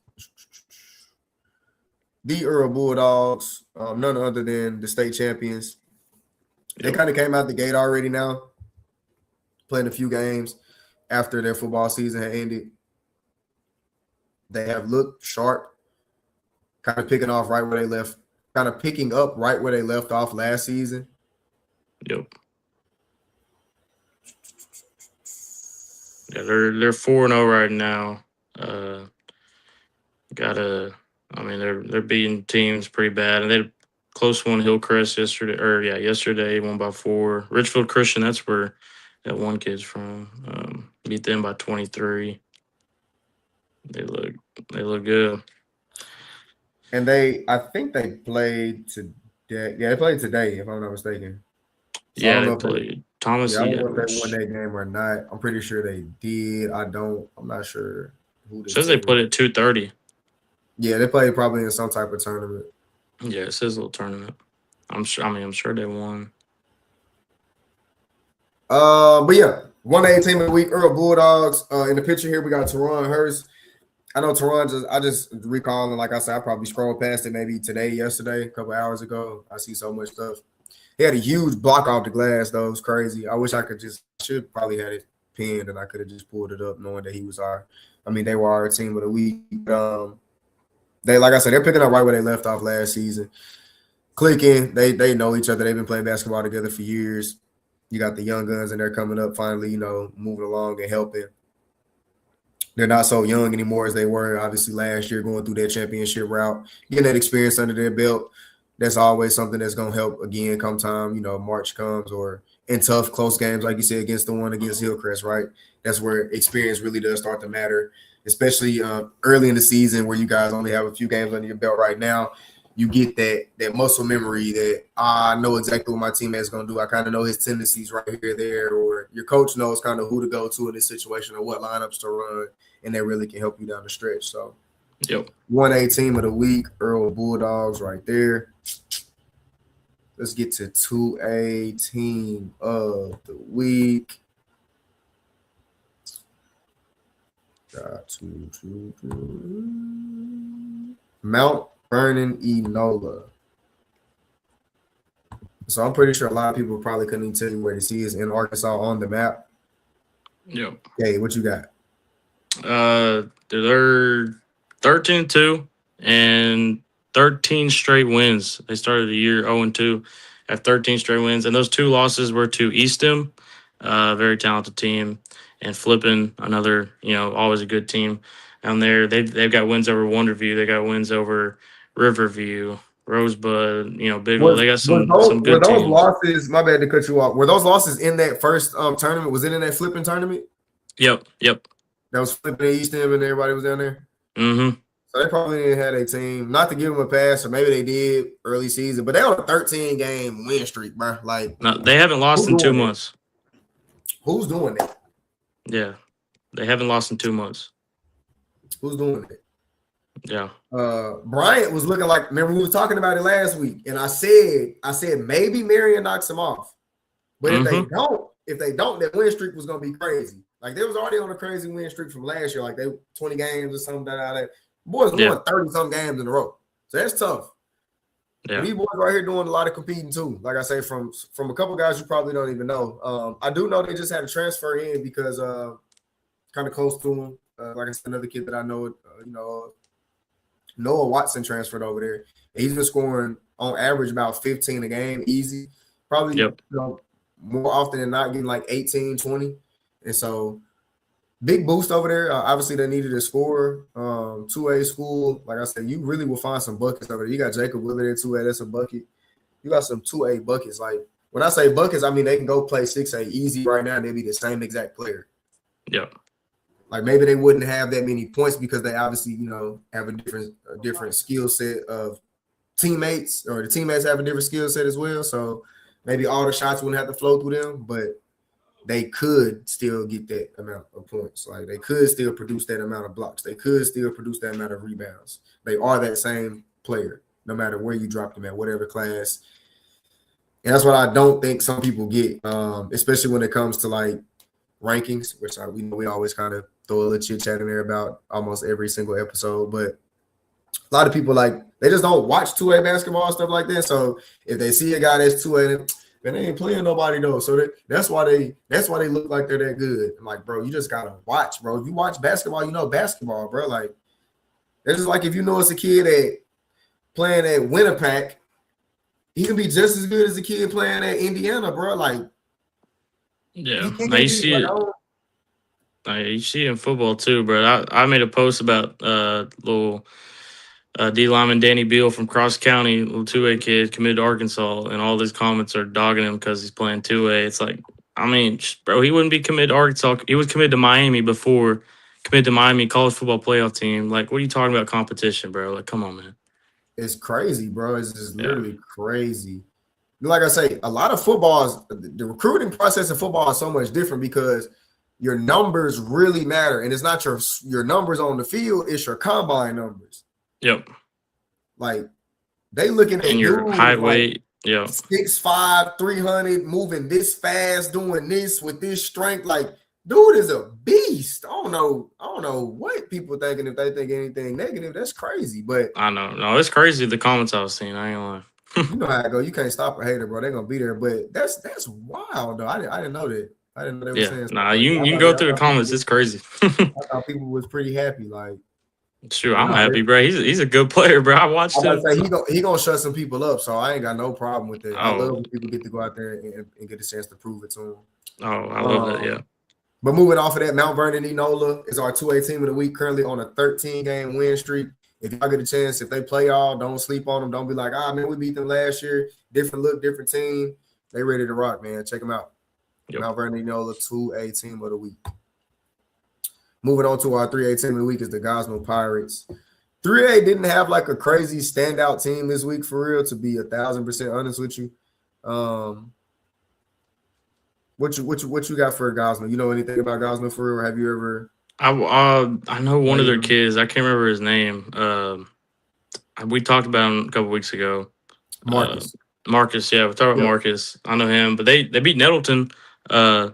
The Earl Bulldogs, none other than the state champions. They kind of came out the gate already now, playing a few games after their football season had ended. They have looked sharp, kind of picking up right where they left off last season. Yep. Yeah, they're 4-0 right now. Uh, gotta. I mean, they're beating teams pretty bad, and they close one Hillcrest yesterday. Or yeah, yesterday won by 4. Richfield Christian, that's where that one kid's from. Beat them by 23. They look they look good. And I think they played today. Yeah, they played today, if I'm not mistaken. So I Yeah, don't they know if they, played Thomas yeah, I don't know if they won Edwards. that game or not. I'm pretty sure they did. I'm not sure who the Says they team. played at 2:30. Yeah, they played probably in some type of tournament. Yeah, it says a little tournament. I'm sure. I mean, I'm sure they won. But yeah, 1A team of the week, Earl Bulldogs. In the picture here, we got Teron Hurst. I know Teron I just recalling, like I said, I probably scrolled past it maybe today, yesterday, a couple hours ago. I see so much stuff. He had a huge block off the glass, though. It was crazy. I wish I should probably had it pinned and I could have just pulled it up knowing that he was they were our team of the week. They, like I said, they're picking up right where they left off last season. Clicking, they know each other. They've been playing basketball together for years. You got the young guns and they're coming up finally, moving along and helping. They're not so young anymore as they were, obviously, last year going through that championship route, getting that experience under their belt. That's always something that's going to help again come time, March comes or in tough, close games, like you said, against the one against Hillcrest, right? That's where experience really does start to matter, especially early in the season where you guys only have a few games under your belt right now. You get that muscle memory that I know exactly what my teammate's going to do. I kind of know his tendencies right here, there, or your coach knows kind of who to go to in this situation or what lineups to run, and they really can help you down the stretch. So, Yep. 1A team of the week, Earl Bulldogs right there. Let's get to 2A team of the week. Mount Vernon Enola. So I'm pretty sure a lot of people probably couldn't even tell you where this is in Arkansas on the map. Yep. Hey, what you got? They're 13-2 and 13 straight wins. They started the year 0-2, have 13 straight wins, and those 2 losses were to Eastham, very talented team, and Flippin, another always a good team down there. They've got wins over Wonderview. They got wins over Riverview, Rosebud. Bigville. They got some Were good those teams. losses? My bad to cut you off. Were those losses in that first tournament? Was it in that flipping tournament? Yep. That was flipping in East End and everybody was down there. Mm-hmm. So they probably didn't have a team. Not to give them a pass, or maybe they did early season, but they on a 13-game win streak, bro. Like, No, they haven't lost in 2 months. Who's doing that? Yeah, they haven't lost in 2 months. Who's doing it? Yeah. Bryant was looking like, remember we were talking about it last week, and I said maybe Marion knocks him off. But if they don't, that win streak was gonna be crazy. Like they was already on a crazy win streak from last year, like they 20 games or something that boys won 30-some games in a row. So that's tough. Yeah. These boys right here doing a lot of competing too. Like I say, from a couple guys you probably don't even know. I do know they just had a transfer in because kind of close to him. Like I said, another kid that I know, Noah Watson transferred over there. And he's been scoring on average about 15 a game, easy. Probably more often than not getting like 18, 20. And so big boost over there. Obviously, they needed a scorer. 2A school, like I said, you really will find some buckets over there. You got Jacob Willard at 2A, that's a bucket. You got some 2A buckets. Like when I say buckets, I mean they can go play 6A easy right now. They'll be the same exact player. Yeah. Like maybe they wouldn't have that many points because they obviously, have a different skill set of teammates, or the teammates have a different skill set as well. So maybe all the shots wouldn't have to flow through them, but they could still get that amount of points. Like they could still produce that amount of blocks. They could still produce that amount of rebounds. They are that same player, no matter where you drop them at, whatever class. And that's what I don't think some people get, especially when it comes to like rankings, which we always kind of throw a little chit chat in there about almost every single episode. But a lot of people they just don't watch 2A basketball and stuff like that. So if they see a guy that's 2A, man, they ain't playing nobody though. So that's why they look like they're that good. I'm like, bro, you just gotta watch, bro. If you watch basketball, you know basketball, bro. Like it's just like if you know it's a kid that playing at Winnipeg, he can be just as good as a kid playing at Indiana, bro. Like yeah, now you see it. You see it in football too, bro. I made a post about little D lineman Danny Beal from Cross County, little 2A kid committed to Arkansas, and all his comments are dogging him because he's playing 2A. It's like, I mean, bro, he wouldn't be committed to Arkansas. He was committed to Miami before, committed to Miami college football playoff team. Like, what are you talking about competition, bro? Like, come on, man. It's crazy, bro. It's just Yeah. literally crazy. Like I say, a lot of footballs, the recruiting process in football is so much different because your numbers really matter. And it's not your numbers on the field, it's your combine numbers. Yep. Like, they looking at And your dudes height, like weight. Yeah. 6'5", 300, moving this fast, doing this with this strength. Like, dude is a beast. I don't know what people thinking if they think anything negative. That's crazy. But I know. No, it's crazy the comments I was seeing. I ain't gonna lie. you know how it go. You can't stop a hater, bro. They're gonna be there. But that's wild, though. I didn't know that. I didn't know they were Yeah. saying Nah, something. you can go through the comments. It's crazy. I thought people was pretty happy. Like, Sure, I'm happy, bro. He's a good player, bro. I watched I'm him. about to say he gonna shut some people up, so I ain't got no problem with that. I love Oh, when people get to go out there and get a chance to prove it to them. I love that. Yeah. But moving off of that, Mount Vernon Enola is our 2A team of the week, currently on a 13-game win streak. If y'all get a chance, if they play y'all, don't sleep on them. Don't be like, man, we beat them last year. Different look, different team. They ready to rock, man. Check them out. Yep. Mount Vernon Enola 2A team of the week. Moving on to our 3A team of the week is the Gosnell Pirates. 3A didn't have like a crazy standout team this week for real, to be 1,000% honest with you. What you got for Gosnell? You know anything about Gosnell for real? Or have you ever? I know one of their kids. I can't remember his name. We talked about him a couple weeks ago. Marcus. Marcus, yeah, we talked about Marcus. I know him, but they beat Nettleton by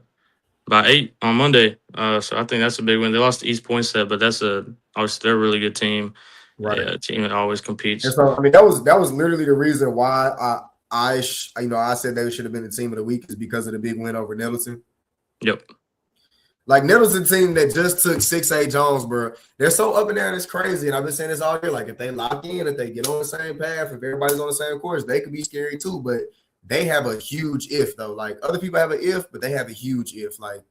8 on Monday. So I think that's a big win. They lost to East Poinsett, but obviously they're a really good team. Right. Yeah, a team that always competes. And so I mean that was literally the reason why I said they should have been the team of the week, is because of the big win over Nettleton. Yep. Like, Nettleton team that just took 6A Jonesboro, they're so up and down, it's crazy. And I've been saying this all year. Like, if they lock in, if they get on the same path, if everybody's on the same course, they could be scary too. But they have a huge if, though. Like, other people have an if, but they have a huge if. Like,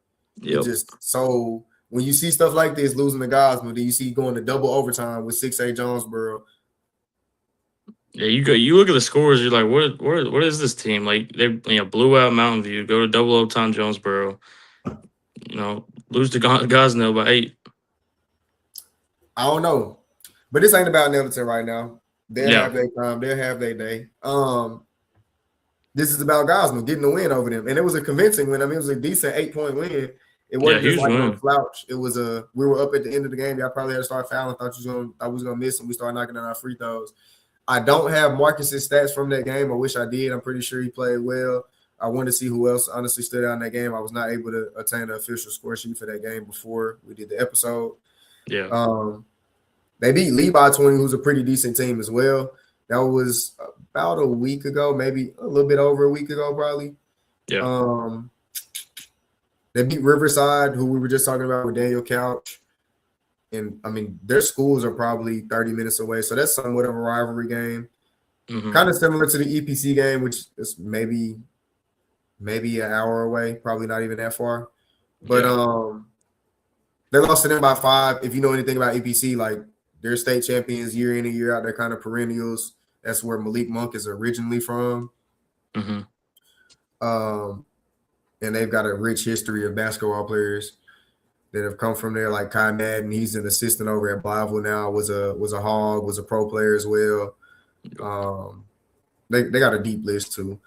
so when you see stuff like this, losing the Gosnell, then you see going to double overtime with 6A Jonesboro. Yeah, you look at the scores, you're like, what is this team? Like, they blew out Mountain View, go to double overtime Jonesboro, lose to Gosnell by 8. I don't know. But this ain't about Nettleton right now. They'll have their time, they'll have their day. This is about Gosnell getting the win over them. And it was a convincing win. I mean, it was a decent 8-point win. It wasn't just like no slouch. It was we were up at the end of the game. Y'all probably had to start fouling. Thought we was gonna miss, and we started knocking down our free throws. I don't have Marcus's stats from that game. I wish I did. I'm pretty sure he played well. I wanted to see who else honestly stood out in that game. I was not able to attain the official score sheet for that game before we did the episode. Yeah. They beat Lee by 20, who's a pretty decent team as well. That was about a week ago, maybe a little bit over a week ago, probably. Yeah. They beat Riverside, who we were just talking about with Daniel Couch. And, I mean, their schools are probably 30 minutes away, so that's somewhat of a rivalry game. Mm-hmm. Kind of similar to the EPC game, which is maybe an hour away, probably not even that far. But they lost to them by 5. If you know anything about EPC, like, they're state champions year in and year out. They're kind of perennials. That's where Malik Monk is originally from. Mm-hmm. And they've got a rich history of basketball players that have come from there, like Kai Madden. He's an assistant over at Blytheville now, was a Hog, was a pro player as well. They got a deep list too.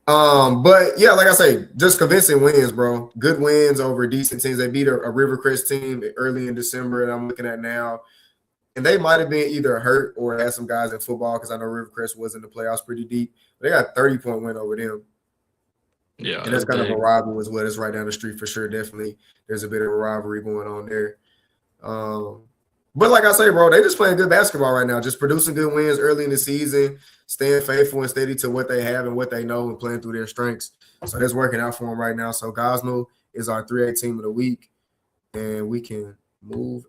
But yeah, like I say, just convincing wins, bro. Good wins over decent teams. They beat a Rivercrest team early in December that I'm looking at now. And they might have been either hurt or had some guys in football, because I know Rivercrest was in the playoffs pretty deep. But they got a 30-point win over them. Yeah, and that's kind of a rival as well. It's right down the street for sure. Definitely, there's a bit of a rivalry going on there. But like I say, bro, they just playing good basketball right now. Just producing good wins early in the season, staying faithful and steady to what they have and what they know, and playing through their strengths. So that's working out for them right now. So Gosnell is our 3A team of the week, and we can move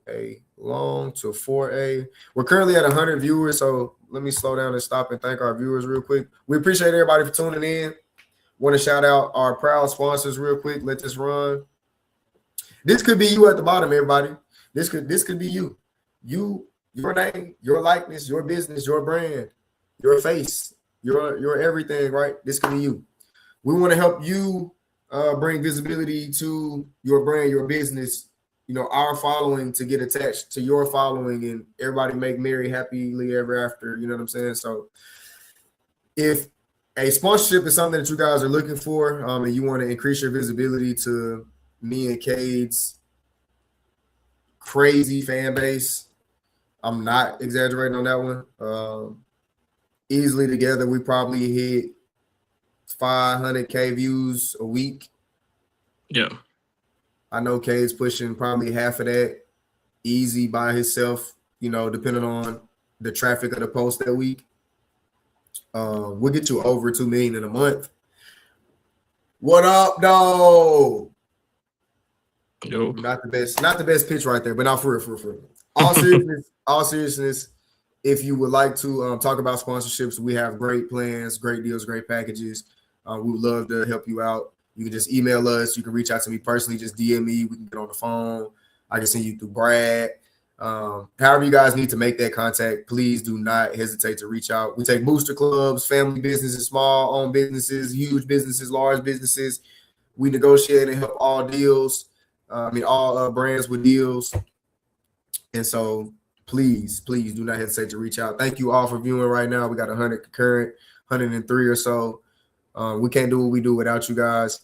along to 4A. We're currently at 100 viewers, so let me slow down and stop and thank our viewers real quick. We appreciate everybody for tuning in. Want to shout out our proud sponsors real quick. Let this run. This could be you at the bottom, everybody. This could be you. Your name, your likeness, your business, your brand, your face, your everything, right? This could be you. We want to help you bring visibility to your brand, your business, our following to get attached to your following and everybody make merry, happily ever after. You know what I'm saying? So if a sponsorship is something that you guys are looking for and you want to increase your visibility to me and Cade's crazy fan base, I'm not exaggerating on that one. Easily together, we probably hit 500K views a week. Yeah. I know Cade's pushing probably half of that easy by himself, depending on the traffic of the post that week. We'll get you over 2 million in a month. What up, though? Yo. Not the best pitch right there, but not for real. All seriousness, if you would like to talk about sponsorships, we have great plans, great deals, great packages. We would love to help you out. You can just email us. You can reach out to me personally. Just DM me. We can get on the phone. I can send you through Brad. However you guys need to make that contact, please do not hesitate to reach out. We take booster clubs, family businesses, small-owned businesses, huge businesses, large businesses. We negotiate and help all deals. All brands with deals. And so please do not hesitate to reach out. Thank you all for viewing right now. We got 100 concurrent, 103 or so. We can't do what we do without you guys.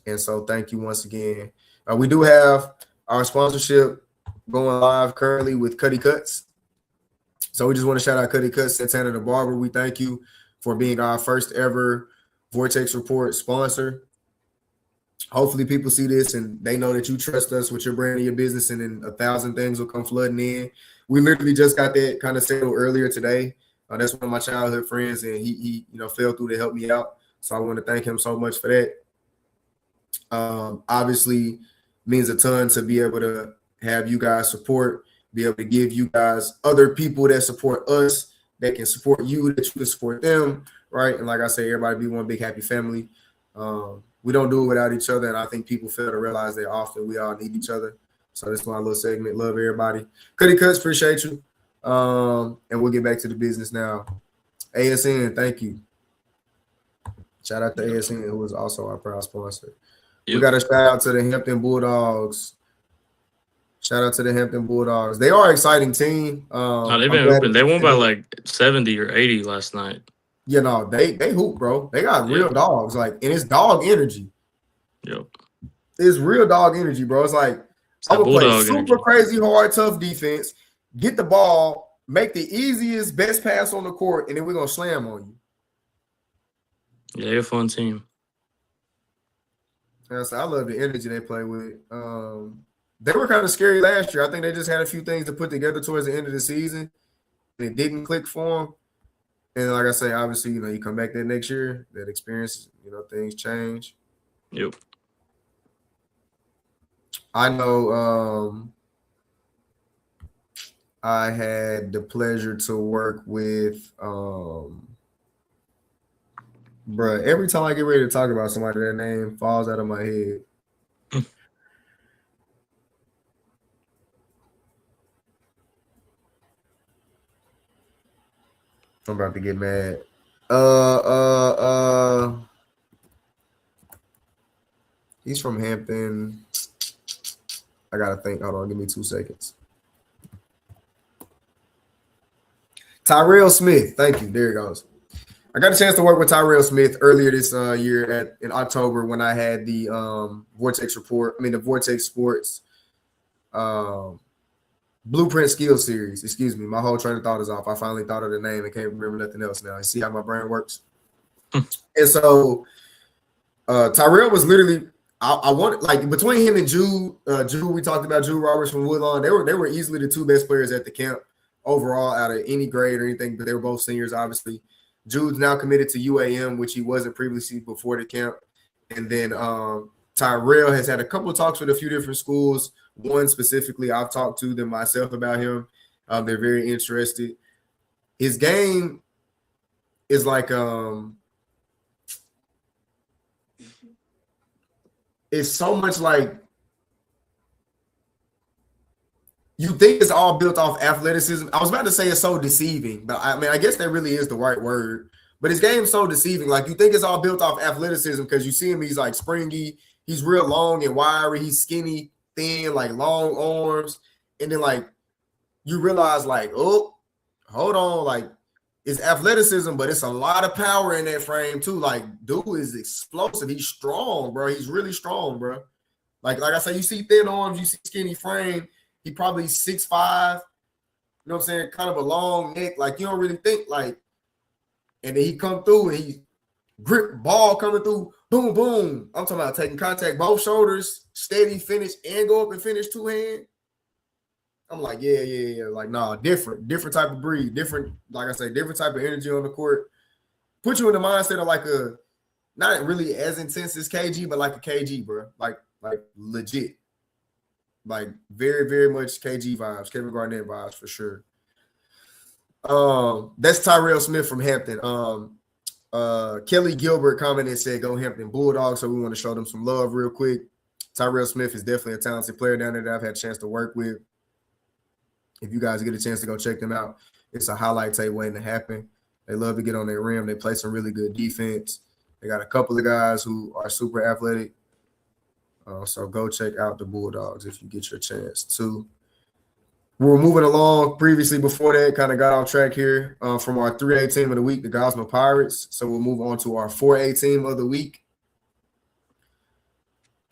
And so thank you once again. We do have our sponsorship going live currently with Cuddy Cuts. So we just want to shout out Cuddy Cuts, Santana the Barber. We thank you for being our first ever Vortex Report sponsor. Hopefully people see this and they know that you trust us with your brand and your business, and then 1,000 things will come flooding in. We literally just got that kind of settled earlier today. That's one of my childhood friends, and he fell through to help me out. So I want to thank him so much for that. Obviously means a ton to be able to have you guys support, be able to give you guys other people that support us, that can support you, that you can support them, right? And like I say, everybody be one big happy family. We don't do it without each other, and I think people fail to realize that often we all need each other. So this is my little segment. Love everybody. Cuddy Cuts, appreciate you. And we'll get back to the business now. ASN, thank you. Shout out to ASN, who is also our proud sponsor. Yep. We got a shout out to the Hampton Bulldogs. Shout out to the Hampton Bulldogs. They are an exciting team. They've been open. They won by like 70 or 80 last night. They hoop, bro. They got real dogs, and it's dog energy. Yep. It's real dog energy, bro. It's like I'm gonna play super crazy hard, tough defense, get the ball, make the easiest, best pass on the court, and then we're gonna slam on you. Yeah, they're a fun team. I love the energy they play with. They were kind of scary last year. I think they just had a few things to put together towards the end of the season, and it didn't click for them. And like I say, obviously, you come back that next year, that experience, things change. Yep. I know I had the pleasure to work with every time I get ready to talk about somebody, their name falls out of my head. I'm about to get mad. He's from Hampton. I gotta think. Hold on, give me 2 seconds. Tyrell Smith. Thank you. There it goes. I got a chance to work with Tyrell Smith earlier this year in October when I had the Vortex Report. The Vortex Sports Blueprint Skill Series. Excuse me. My whole train of thought is off. I finally thought of the name and can't remember nothing else now. You see how my brain works? And so Tyrell was literally, I wanted, between him and Jude, we talked about Jude Roberts from Woodlawn. They were easily the 2 best players at the camp overall out of any grade or anything, but they were both seniors, obviously. Jude's now committed to UAM, which he wasn't previously before the camp. And then Tyrell has had a couple of talks with a few different schools. One specifically, I've talked to them myself about him. They're very interested. His game is like it's so much like you think it's all built off athleticism. I was about to say it's so deceiving, but I mean, I guess that really is the right word. But his game's so deceiving. Like, you think it's all built off athleticism because you see him, he's like springy, he's real long and wiry, he's skinny, thin, like long arms. And then, like, you realize, like, oh, hold on, like, it's athleticism, but it's a lot of power in that frame, too. Like, dude is explosive. He's strong, bro. He's really strong, bro. Like I said, you see thin arms, you see skinny frame. He probably 6'5", you know what I'm saying? Kind of a long neck. Like, you don't really think, like, and then he come through and he grip ball coming through, boom, boom. I'm talking about taking contact, both shoulders, steady finish, and go up and finish two-hand. I'm like, yeah. Like, nah, different type of breed, different, like I say, different type of energy on the court. Put you in the mindset of like a, not really as intense as KG, but like a KG, bro. Like legit. Like very, very much KG vibes, Kevin Garnett vibes for sure. That's Tyrell Smith from Hampton. Kelly Gilbert commented and said, go Hampton Bulldogs. So we want to show them some love real quick. Tyrell Smith is definitely a talented player down there that I've had a chance to work with. If you guys get a chance to go check them out, it's a highlight tape waiting to happen. They love to get on their rim. They play some really good defense. They got a couple of guys who are super athletic. So go check out the Bulldogs if you get your chance to. We were moving along previously before that, kind of got off track here from our 3A team of the week, the Gosma Pirates. So we'll move on to our 4A team of the week.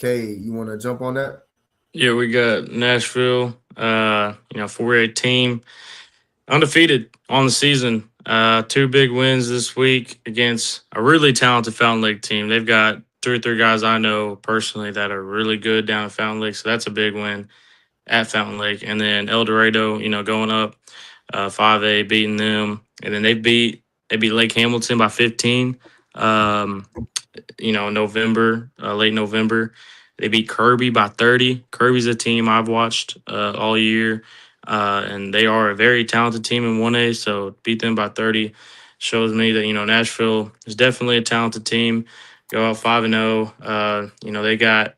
Okay, you want to jump on that? Yeah, we got Nashville, 4A team, undefeated on the season. 2 big wins this week against a really talented Fountain Lake team. They've got 2 or 3 guys I know personally that are really good down at Fountain Lake, so that's a big win at Fountain Lake. And then El Dorado, going up 5A, beating them. And then they beat Lake Hamilton by 15, November, late November. They beat Kirby by 30. Kirby's a team I've watched all year, and they are a very talented team in 1A, so beat them by 30 shows me that, Nashville is definitely a talented team. Go out 5-0. They got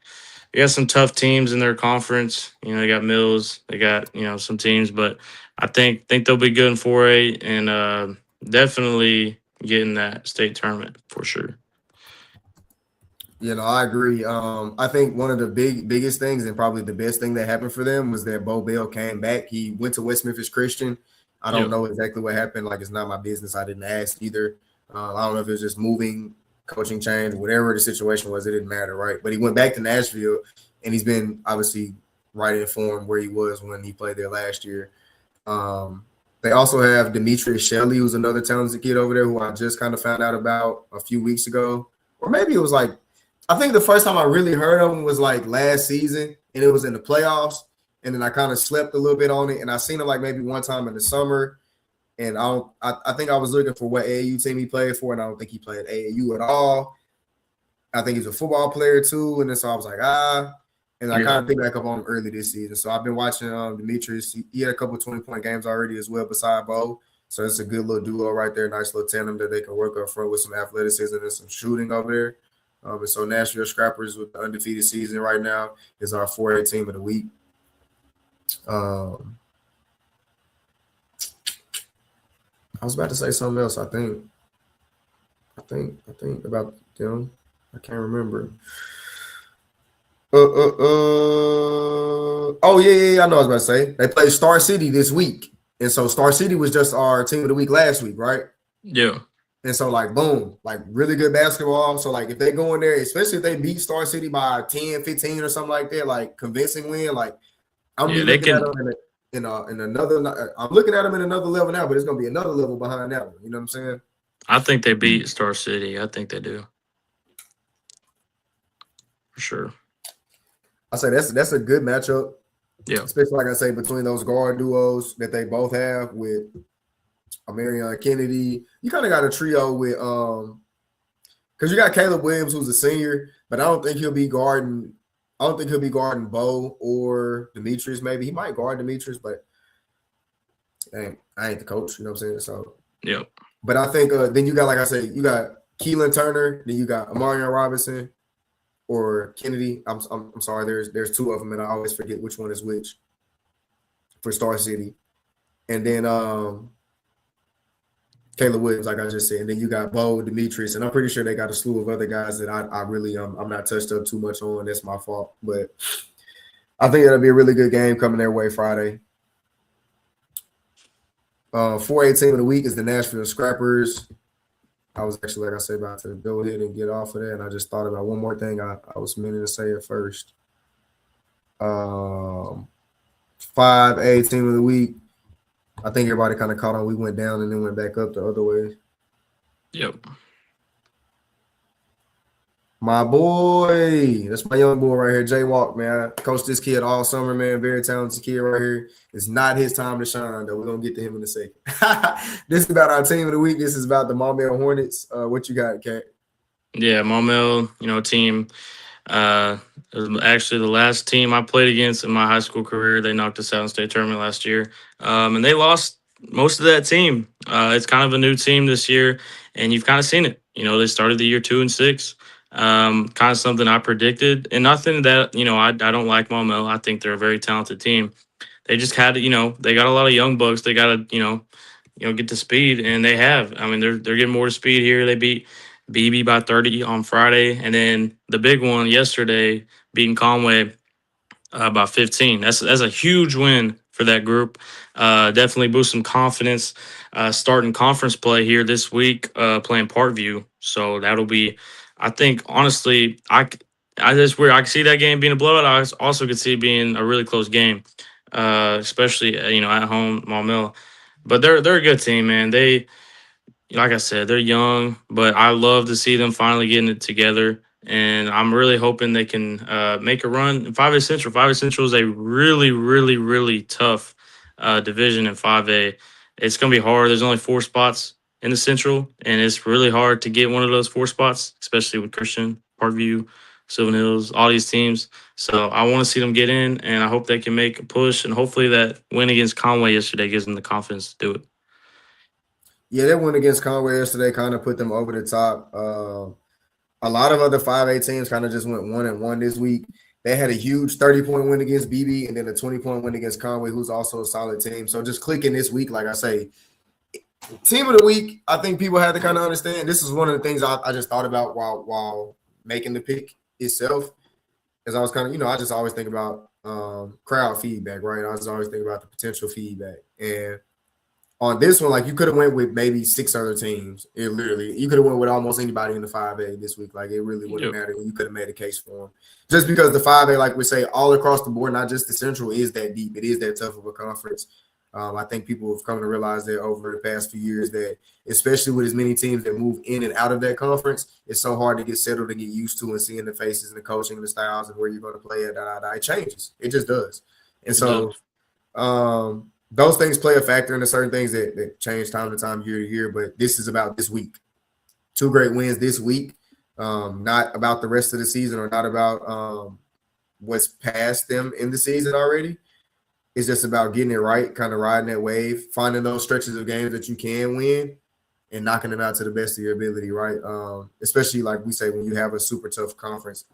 some tough teams in their conference. They got Mills. They got, some teams, but I think they'll be good in 4A and definitely getting that state tournament for sure. I agree. I think one of the biggest things and probably the best thing that happened for them was that Bo Bell came back. He went to West Memphis Christian. I don't know exactly what happened. Like, it's not my business. I didn't ask either. I don't know if it was just moving, coaching change, whatever the situation was. It didn't matter, right? But he went back to Nashville, and he's been obviously right in form where he was when he played there last year. They also have Demetrius Shelley, who's another talented kid over there who I just kind of found out about a few weeks ago. Or maybe it was like, I think the first time I really heard of him was like last season, and it was in the playoffs. And then I kind of slept a little bit on it, and I seen him like maybe one time in the summer. And I think I was looking for what AAU team he played for, and I don't think he played AAU at all. I think he's a football player too, and then so I was like, and I kind of picked back up on him early this season. So I've been watching Demetrius. He had a couple 20-point games already as well beside Bo. So it's a good little duo right there, nice little tandem that they can work up front with some athleticism and some shooting over there. And so Nashville Scrappers with the undefeated season right now is our 4A team of the week. I was about to say something else. I think about them. I can't remember. Oh yeah. I know what I was about to say. They played Star City this week, and so Star City was just our team of the week last week, right? Yeah. And so, like, boom, like really good basketball. So, like, if they go in there, especially if they beat Star City by 10, 15 or something like that, like convincing win, like I'm looking at them in another. I'm looking at them in another level now, but it's gonna be another level behind that one. You know what I'm saying? I think they beat Star City. I think they do. For sure. I say that's a good matchup. Yeah. Especially, like I say, between those guard duos that they both have with Amarion Kennedy. You kind of got a trio with because you got Caleb Williams, who's a senior, but I don't think he'll be guarding Bo or Demetrius. Maybe he might guard Demetrius, but I ain't the coach. You know what I'm saying? So yeah. But I think then you got, like I said, you got Keelan Turner, then you got Amarion Robinson or Kennedy. I'm sorry, there's 2 of them, and I always forget which one is which. for Star City, and then Caleb Williams, like I just said, and then you got Bo, Demetrius, and I'm pretty sure they got a slew of other guys that I really I'm not touched up too much on. That's my fault, but I think it'll be a really good game coming their way Friday. 4A team of the week is the Nashville Scrappers. I was actually, like I said, about to go ahead and get off of that, and I just thought about one more thing I was meaning to say at first. 5A team of the week. I think everybody kind of caught on. We went down and then went back up the other way. Yep. My boy, that's my young boy right here, Jay Walk, man. I coached this kid all summer, man. Very talented kid right here. It's not his time to shine, though. We're going to get to him in a second. This is about our team of the week. This is about the Maumelle Hornets. What you got, Kat? Yeah, Maumelle, team. It was actually the last team I played against in my high school career. They knocked us out in state tournament last year, and they lost most of that team. It's kind of a new team this year, and you've kind of seen it. They started the year 2-6. Kind of something I predicted, and nothing that I don't like Maumelle. I think they're a very talented team. They just had they got a lot of young bucks. They got to get to speed, and they have. I mean, they're getting more to speed here. They beat BB by 30 on Friday, and then the big one yesterday, beating Conway by 15. That's a huge win for that group. Definitely boost some confidence. Starting conference play here this week, playing Parkview. So that'll be, I think, honestly, I just weird. I could see that game being a blowout. I also could see it being a really close game, especially at home, Maumelle. But they're a good team, man. They, like I said, they're young, but I love to see them finally getting it together. And I'm really hoping they can make a run in 5A Central. 5A Central is a really, really, really tough division in 5A. It's going to be hard. There's only 4 spots in the Central, and it's really hard to get one of those 4 spots, especially with Christian, Parkview, Sylvan Hills, all these teams. So I want to see them get in, and I hope they can make a push. And hopefully that win against Conway yesterday gives them the confidence to do it. Yeah, that win against Conway yesterday kind of put them over the top. A lot of other 5A teams kind of just went 1-1 this week. They had a huge 30-point win against BB and then a 20-point win against Conway, who's also a solid team. So just clicking this week, like I say, team of the week, I think people have to kind of understand. This is one of the things I just thought about while making the pick itself. Because I was kind of, I just always think about crowd feedback, right? I just always think about the potential feedback. And on this one, like you could have went with maybe 6 other teams. You could have went with almost anybody in the 5A this week. Like it really wouldn't matter. You could have made a case for them. Just because the 5A, like we say, all across the board, not just the Central, is that deep. It is that tough of a conference. I think people have come to realize that over the past few years that, especially with as many teams that move in and out of that conference, it's so hard to get settled and get used to and seeing the faces and the coaching and the styles and where you're going to play at. It changes. It just does. And so, those things play a factor into certain things that change time to time, year to year. But this is about this week. 2 great wins this week. Not about the rest of the season or not about what's past them in the season already. It's just about getting it right, kind of riding that wave, finding those stretches of games that you can win and knocking them out to the best of your ability, right? Especially like we say when you have a super tough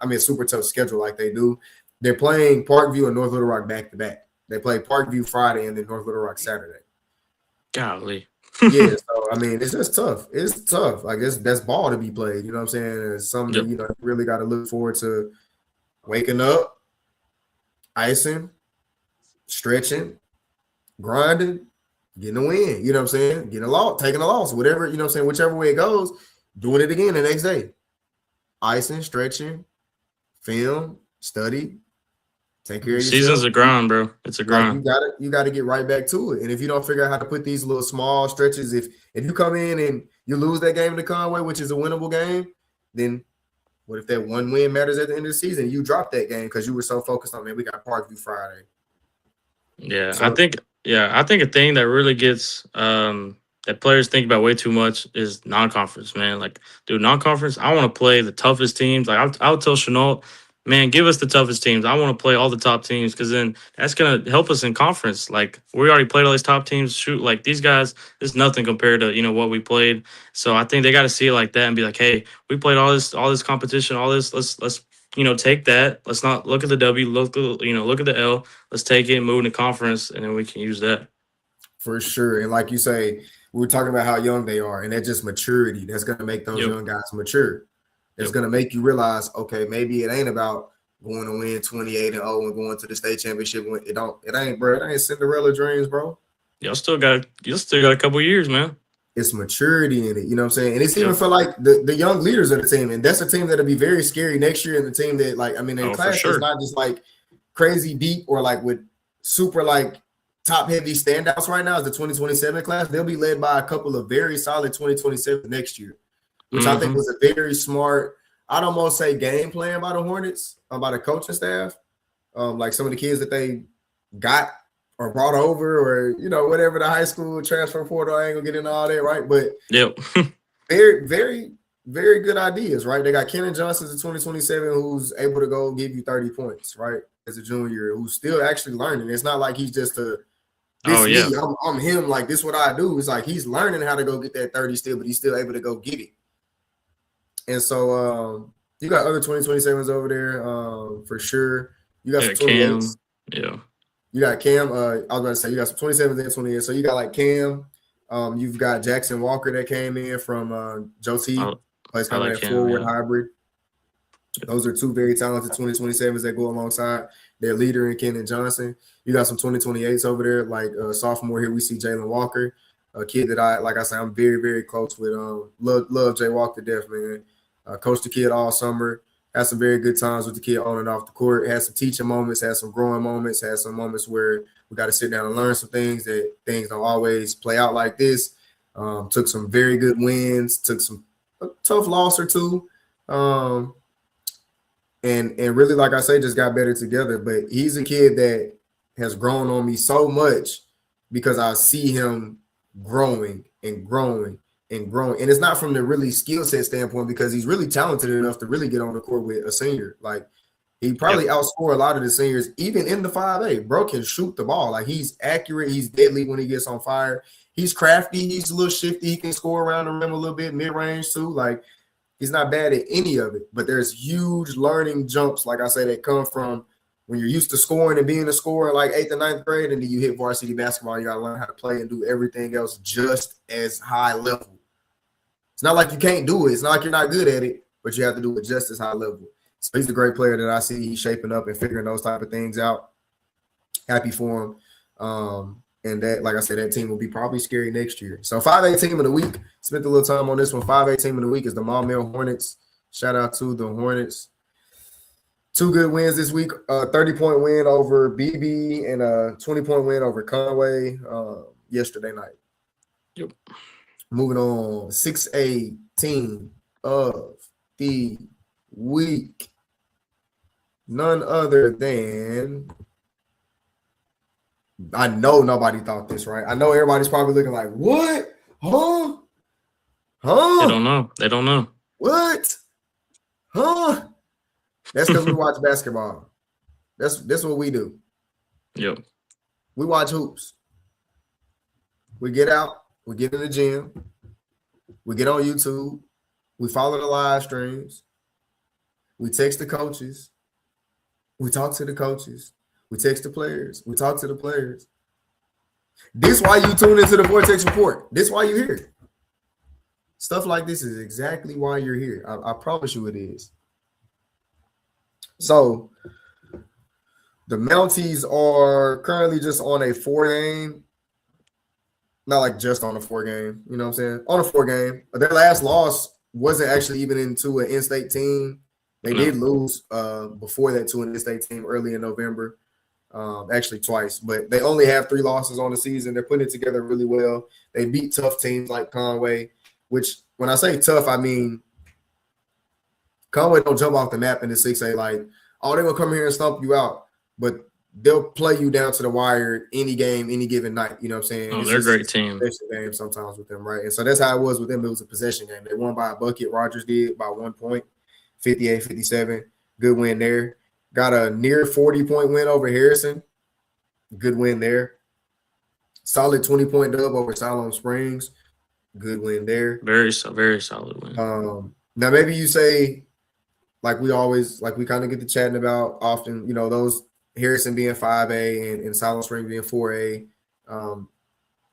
a super tough schedule like they do. They're playing Parkview and North Little Rock back-to-back. They play Parkview Friday and then North Little Rock Saturday. Golly. Yeah, so it's just tough. It's tough. Like that's ball to be played. You know what I'm saying? It's something that you really got to look forward to. Waking up, icing, stretching, grinding, getting a win. You know what I'm saying? Getting a loss, taking a loss, whatever. You know what I'm saying? Whichever way it goes, doing it again the next day. Icing, stretching, film, study. Take care of yourself. Season's a grind, bro. It's a grind. You gotta get right back to it. And if you don't figure out how to put these little small stretches, if you come in and you lose that game to Conway, which is a winnable game, then what if that one win matters at the end of the season? You drop that game because you were so focused on, man, we got Parkview Friday. Yeah, so, I think a thing that really gets that players think about way too much is non-conference, man. Like, dude, non-conference, I want to play the toughest teams. Like, I'll tell Chenault, man, give us the toughest teams. I want to play all the top teams because then that's going to help us in conference. Like, we already played all these top teams. Shoot, like, these guys, it's nothing compared to, what we played. So I think they got to see it like that and be like, hey, we played all this competition, all this. Let's take that. Let's not look at the W. Look at the L. Let's take it, move in the conference, and then we can use that. For sure. And like you say, we were talking about how young they are, and that's just maturity. That's going to make those young guys mature. It's going to make you realize, okay, maybe it ain't about going to win 28-0 and going to the state championship. It ain't, bro. It ain't Cinderella dreams, bro. Y'all still got a couple years, man. It's maturity in it, you know what I'm saying? And it's even for like the young leaders of the team. And that's a team that'll be very scary next year. And the team that, like, I mean, in class, it's not just like crazy deep or like with super like top heavy standouts right now is the 2027 class. They'll be led by a couple of very solid 2027 next year, which I think was a very smart, I'd almost say game plan by the Hornets, by the coaching staff. Like some of the kids that they got or brought over, or whatever the high school transfer portal. I ain't gonna get into all that, right? But very, very, very good ideas, right? They got Kenan Johnson in 2027, who's able to go give you 30 points, right? As a junior, who's still actually learning. It's not like he's just I'm him. Like this, is what I do. It's like he's learning how to go get that 30 still, but he's still able to go get it. And so you got other 2027s over there for sure. You got some 28s. You got Cam. I was about to say you got some 27s and 28s. So you got like Cam. You've got Jackson Walker that came in from Joe T. Plays kind of that forward hybrid. Those are two very talented 2027s that go alongside their leader in Kenan Johnson. You got some 2028s over there, like sophomore here. We see Jalen Walker, a kid that I'm very, very close with. Love Jay Walker to death, man. Coached the kid all summer. Had some very good times with the kid on and off the court. Had some teaching moments, had some growing moments, had some moments where we got to sit down and learn some things, that things don't always play out like this. Took some very good wins, took a tough loss or two. And really, like I say, just got better together. But he's a kid that has grown on me so much because I see him growing and growing and growing. And it's not from the really skill set standpoint, because he's really talented enough to really get on the court with a senior. Like, he probably outscore a lot of the seniors, even in the 5A. Bro can shoot the ball. Like, he's accurate. He's deadly when he gets on fire. He's crafty. He's a little shifty. He can score around the rim a little bit, mid-range too. Like, he's not bad at any of it. But there's huge learning jumps, like I say, that come from when you're used to scoring and being a scorer like 8th and 9th grade, and then you hit varsity basketball, you got to learn how to play and do everything else just as high level. It's not like you can't do it. It's not like you're not good at it, but you have to do it just as high level. So he's a great player that I see. He's shaping up and figuring those type of things out. Happy for him. And that, like I said, that team will be probably scary next year. So 5A team of the week. Spent a little time on this one. 5A team of the week is the Maumelle Hornets. Shout out to the Hornets. 2 good wins this week. 30-point win over BB and a 20-point win over Conway yesterday night. Yep. Moving on, 6A team of the week. None other than, I know nobody thought this, right? I know everybody's probably looking like, what? Huh? They don't know. What? Huh? That's because we watch basketball. That's what we do. Yep. We watch hoops. We get out. We get in the gym. We get on YouTube. We follow the live streams. We text the coaches. We talk to the coaches. We text the players. We talk to the players. This why you tune into the Vortex Report. This why you're here. Stuff like this is exactly why you're here. I promise you it is. So the Mounties are currently just on a 4-game. Not like just on a 4-game, you know what I'm saying? On a 4-game. Their last loss wasn't actually even into an in-state team. They did lose before that to an in-state team early in November, actually twice. But they only have 3 losses on the season. They're putting it together really well. They beat tough teams like Conway, which when I say tough, I mean Conway don't jump off the map in the 6A like, oh, they're going to come here and stomp you out. But they'll play you down to the wire any game, any given night. You know what I'm saying? Oh, they're a great team. Possession game sometimes with them, right? And so that's how it was with them. It was a possession game. They won by a bucket. Rogers did by 1 point, 58-57. Good win there. Got a near 40-point win over Harrison. Good win there. Solid 20-point dub over Siloam Springs. Good win there. Very solid win. Now maybe you say, like we kind of get to chatting about often, those Harrison being 5A and Silent Spring being 4A.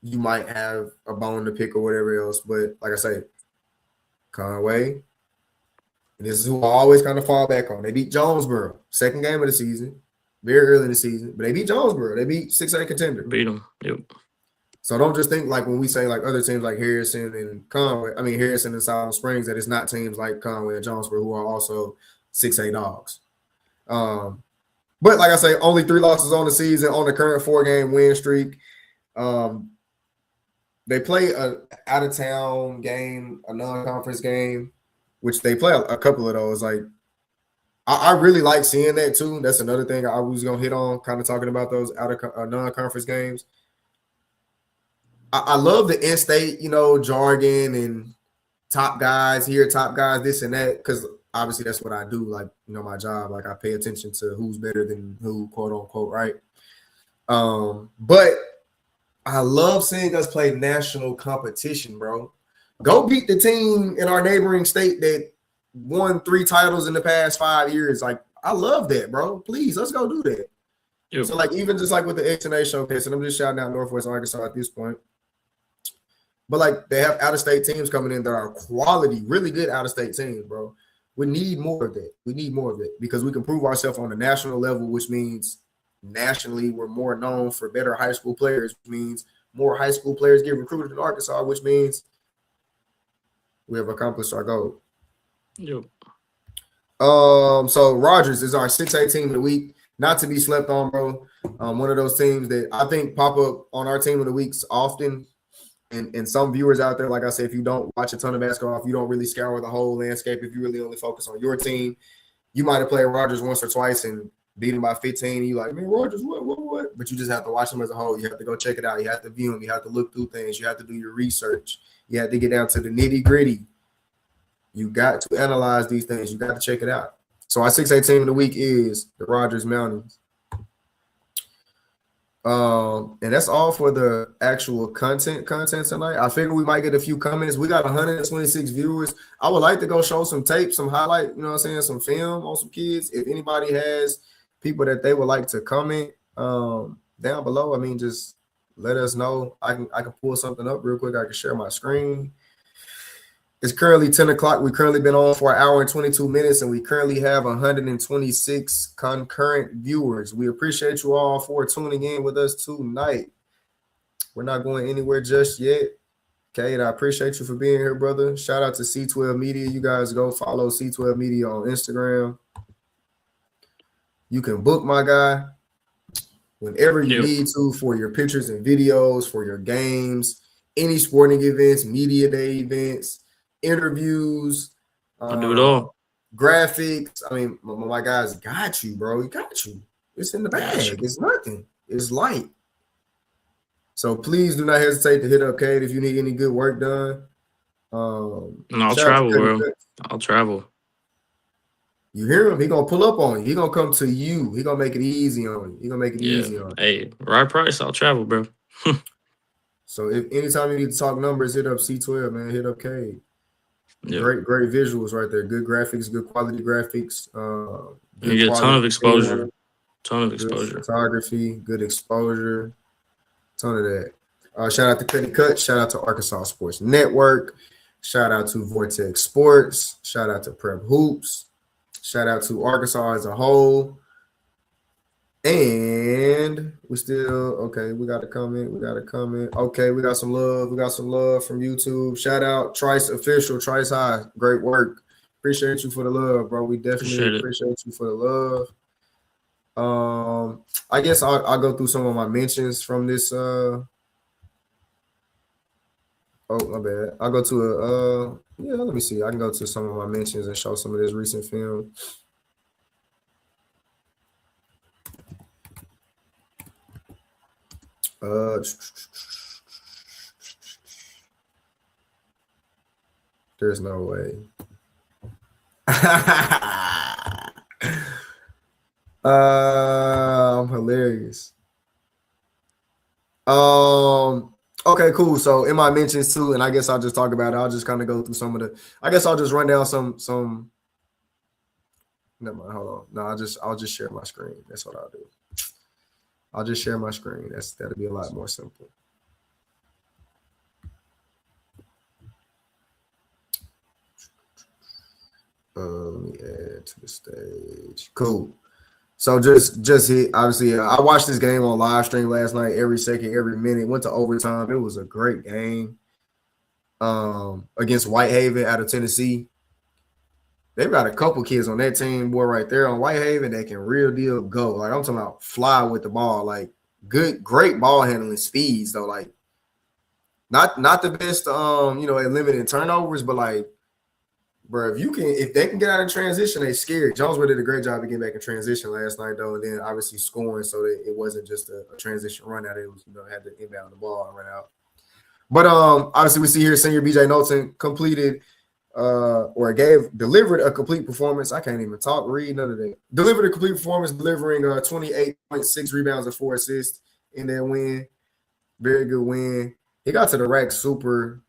You might have a bone to pick or whatever else. But like I say, Conway, and this is who I always kind of fall back on. They beat Jonesboro, second game of the season, very early in the season. But they beat Jonesboro. They beat 6A contender. Beat them. Yep. So don't just think like when we say like other teams like Harrison and Conway, Harrison and Silent Springs, that it's not teams like Conway and Jonesboro who are also 6A dogs. But like I say, only 3 losses on the season on the current 4-game win streak. They play a out-of-town game, a non-conference game, which they play a couple of those. Like, I really like seeing that too. That's another thing I was gonna hit on, kind of talking about those non-conference games. I love the in-state, jargon and top guys here, top guys, this and that, because obviously that's what I do. Like, my job. Like, I pay attention to who's better than who, quote unquote, right? But I love seeing us play national competition, bro. Go beat the team in our neighboring state that won 3 titles in the past 5 years. Like, I love that, bro. Please, let's go do that. Yep. So, like, even just like with the X&A showcase, and I'm just shouting out Northwest Arkansas at this point. But, like, they have out-of-state teams coming in that are quality, really good out-of-state teams, bro. We need more of that. We need more of it because we can prove ourselves on the national level, which means nationally we're more known for better high school players, which means more high school players get recruited in Arkansas, which means we have accomplished our goal. Yep. So Rogers is our 6A team of the week, not to be slept on, bro. One of those teams that I think pop up on our team of the weeks often. And some viewers out there, like I said, if you don't watch a ton of basketball, if you don't really scour the whole landscape, if you really only focus on your team, you might have played Rogers once or twice and beat him by 15. And you're like, man, Rogers, what? But you just have to watch them as a whole. You have to go check it out. You have to view them. You have to look through things. You have to do your research. You have to get down to the nitty gritty. You got to analyze these things. You got to check it out. So our 6A team of the week is the Rogers Mountains. And that's all for the actual content tonight. I figure we might get a few comments. We got 126 viewers. I would like to go show some tape, some highlight, some film on some kids. If anybody has people that they would like to comment down below, just let us know. I can pull something up real quick. I can share my screen. It's currently 10 o'clock. We've currently been on for an hour and 22 minutes, and we currently have 126 concurrent viewers. We appreciate you all for tuning in with us tonight. We're not going anywhere just yet. Okay, and I appreciate you for being here, brother. Shout out to C12Media. You guys go follow C12Media on Instagram. You can book my guy whenever you need to for your pictures and videos, for your games, any sporting events, media day events, interviews, I do it all. Graphics. My guys got you, bro. He got you. It's in the bag. It's nothing. It's light. So please do not hesitate to hit up Cade if you need any good work done. I'll travel, bro. I'll travel. You hear him? He gonna pull up on you. He gonna come to you. He gonna make it easy on you. He gonna make it easy on you. Hey, right price, I'll travel, bro. So if anytime you need to talk numbers, hit up C12, man. Hit up Cade. Yep. Great visuals right there. Good graphics, good quality graphics. You get a ton of exposure. Good photography, good exposure. Ton of that. Shout out to Cuddy Cut. Shout out to Arkansas Sports Network. Shout out to Vortex Sports. Shout out to Prep Hoops. Shout out to Arkansas as a whole. And we still, okay, we got a comment. Okay, we got some love. We got some love from YouTube. Shout out Trice Official, Trice High. Great work. Appreciate you for the love, bro. We definitely appreciate you for the love. I guess I'll go through some of my mentions from this. Oh, my bad. I'll go to let me see. I can go to some of my mentions and show some of this recent film. There's no way. I'm hilarious. Okay, cool. So in my mentions too, and I guess I'll just talk about it. I'll just kind of go through some of the. I guess I'll just run down some Never mind. Hold on. No, I'll just share my screen. That's what I'll do. I'll just share my screen. That'll be a lot more simple. Let me add to the stage. Cool. So just hit. Obviously, I watched this game on live stream last night. Every second, every minute. Went to overtime. It was a great game. Against Whitehaven out of Tennessee. They've got a couple kids on that team, boy, right there on Whitehaven that can real deal go. Like I'm talking about fly with the ball, like great ball handling speeds though. Like not the best, at limiting turnovers, but like, bro, if they can get out in transition, they scared. Jonesboro did a great job of getting back in transition last night though, and then obviously scoring so that it wasn't just a transition run out. It was had to inbound the ball and run out. But obviously we see here senior BJ Knowlton completed. Delivered a complete performance. I can't even read none of that. Delivered a complete performance, delivering 28.6 rebounds and 4 assists in that win. Very good win. He got to the rack super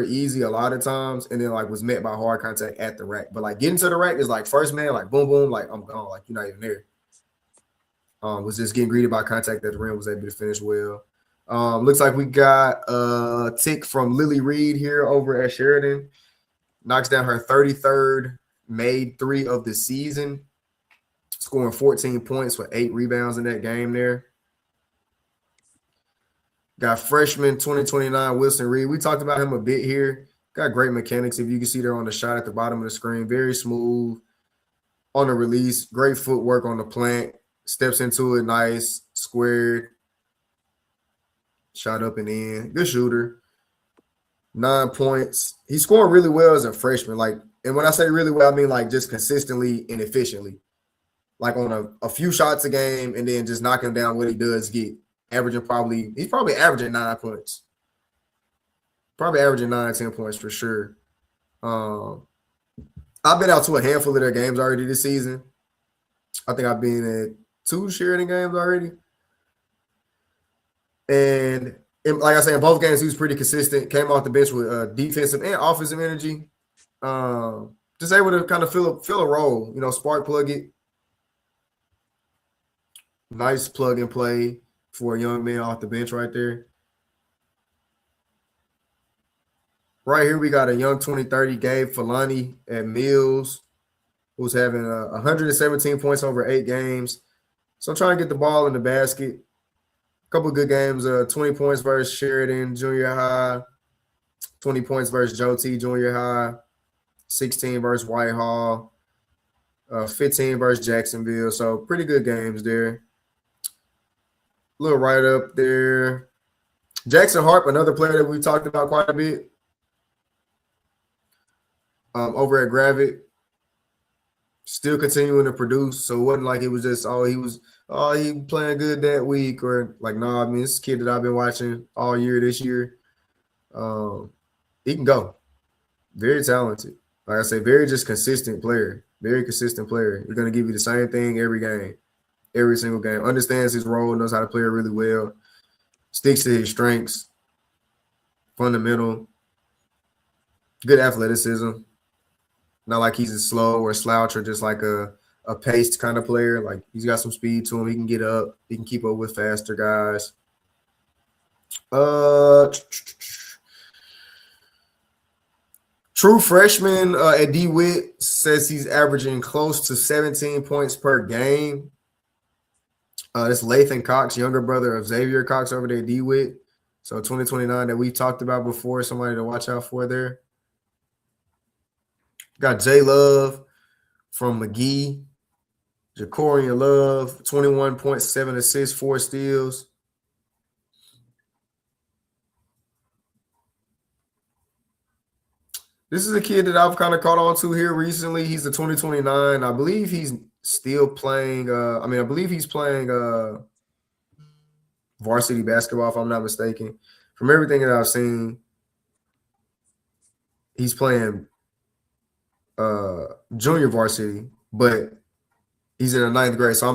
easy a lot of times, and then like was met by hard contact at the rack. But like getting to the rack is like first man, like boom, boom, like I'm gone, like you're not even there. Was just getting greeted by contact at the rim, was able to finish well. Looks like we got a tick from Lily Reed here over at Sheridan. Knocks down her 33rd made 3 of the season, scoring 14 points with 8 rebounds in that game there. Got freshman 2029 Wilson Reed. We talked about him a bit here. Got great mechanics. If you can see there on the shot at the bottom of the screen, very smooth on the release, great footwork on the plant, steps into it nice, squared, shot up and in. Good shooter. 9 points. He scored really well as a freshman. Like, and when I say really well, I mean like just consistently and efficiently. Like on a few shots a game and then just knocking down what he does get. He's probably averaging 9 points. Probably averaging 9-10 points for sure. I've been out to a handful of their games already this season. I think I've been at 2 Sheridan games already. And like I said, in both games, he was pretty consistent. Came off the bench with defensive and offensive energy. Just able to kind of fill a role, spark plug it. Nice plug and play for a young man off the bench right there. Right here, we got a young 2030 Gabe Filani at Mills, who's having 117 points over 8 games. So I'm trying to get the ball in the basket. Couple of good games, 20 points versus Sheridan Junior High, 20 points versus Joe T Junior High, 16 versus Whitehall, 15 versus Jacksonville. So pretty good games there. A little right up there. Jackson Harp, another player that we talked about quite a bit over at Gravit. Still continuing to produce. So it wasn't like it was just, he playing good that week, or like, no, I mean, this kid that I've been watching all year this year, he can go. Very talented. Like I say, very just consistent player. Very consistent player. He's going to give you the same thing every game, every single game. Understands his role, knows how to play it really well, sticks to his strengths, fundamental, good athleticism. Not like he's a slow or slouch or just like a paced kind of player. Like he's got some speed to him. He can get up. He can keep up with faster guys. True freshman at DeWitt says he's averaging close to 17 points per game. This Lathan Cox, younger brother of Xavier Cox over there at DeWitt. So 2029 that we talked about before, somebody to watch out for there. Got Jay Love from McGee. Jacorian Love, 21.7 assists, 4 steals. This is a kid that I've kind of caught on to here recently. He's a 2029. I believe he's still playing. I believe he's playing varsity basketball, if I'm not mistaken. From everything that I've seen, he's playing junior varsity, but he's in the 9th grade. So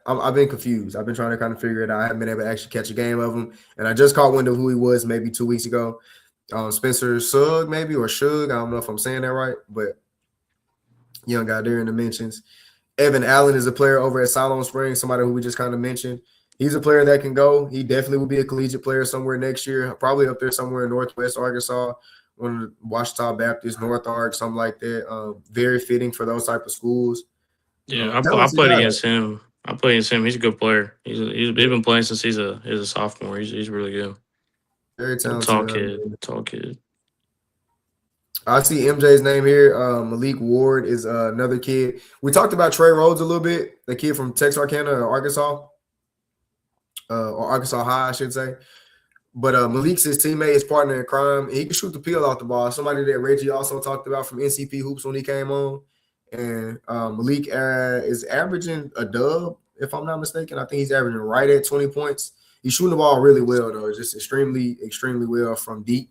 I've been confused. I've been trying to kind of figure it out. I haven't been able to actually catch a game of him. And I just caught wind of who he was maybe 2 weeks ago. Spencer Sugg, maybe, or Shug. I don't know if I'm saying that right, but Young guy there in the mentions. Evan Allen is a player over at Siloam Springs, somebody who we just kind of mentioned. He's a player that can go. He definitely will be a collegiate player somewhere next year, probably up there somewhere in Northwest Arkansas, one of the Washita Baptist, North Ark, something like that. Very fitting for those type of schools. Yeah, I Talented played guy. against him. I played against him. He's a good player. He's been playing since he's a sophomore. He's really good. Very A talented tall young kid. man. Tall kid. I see MJ's name here. Malik Ward is another kid. We talked about Trey Rhodes a little bit, the kid from Texarkana, Arkansas, or Arkansas High, I should say. But Malik's his teammate, his partner in crime. He can shoot the peel off the ball. Somebody that Reggie also talked about from NCP Hoops when he came on. And Malik is averaging a dub, if I'm not mistaken. I think he's averaging right at 20 points. He's shooting the ball really well, though. Just extremely, extremely well from deep.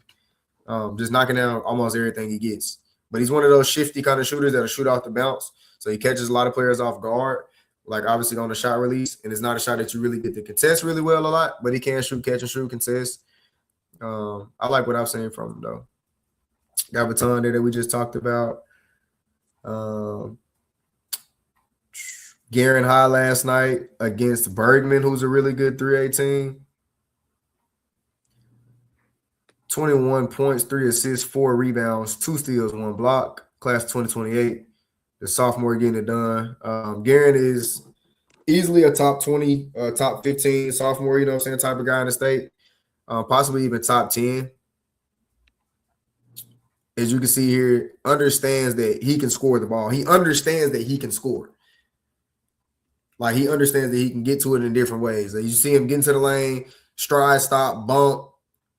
Just knocking down almost everything he gets. But he's one of those shifty kind of shooters that'll shoot off the bounce. So he catches a lot of players off guard, like obviously on the shot release. And it's not a shot that you really get to contest really well a lot, but he can shoot, catch and shoot, contest. I like what I've seen from him, though. Got Baton there that we just talked about. Garen High last night against Bergman, who's a really good 318. 21 points, 3 assists, 4 rebounds, 2 steals, 1 block. Class 2028. The sophomore getting it done. Garen is easily a top 20, top 15 sophomore, you know what I'm saying, type of guy in the state. Possibly even top 10. As you can see here, understands that he can score the ball. He understands that he can score. Like, he understands that he can get to it in different ways. Like, you see him get into the lane, stride, stop, bump.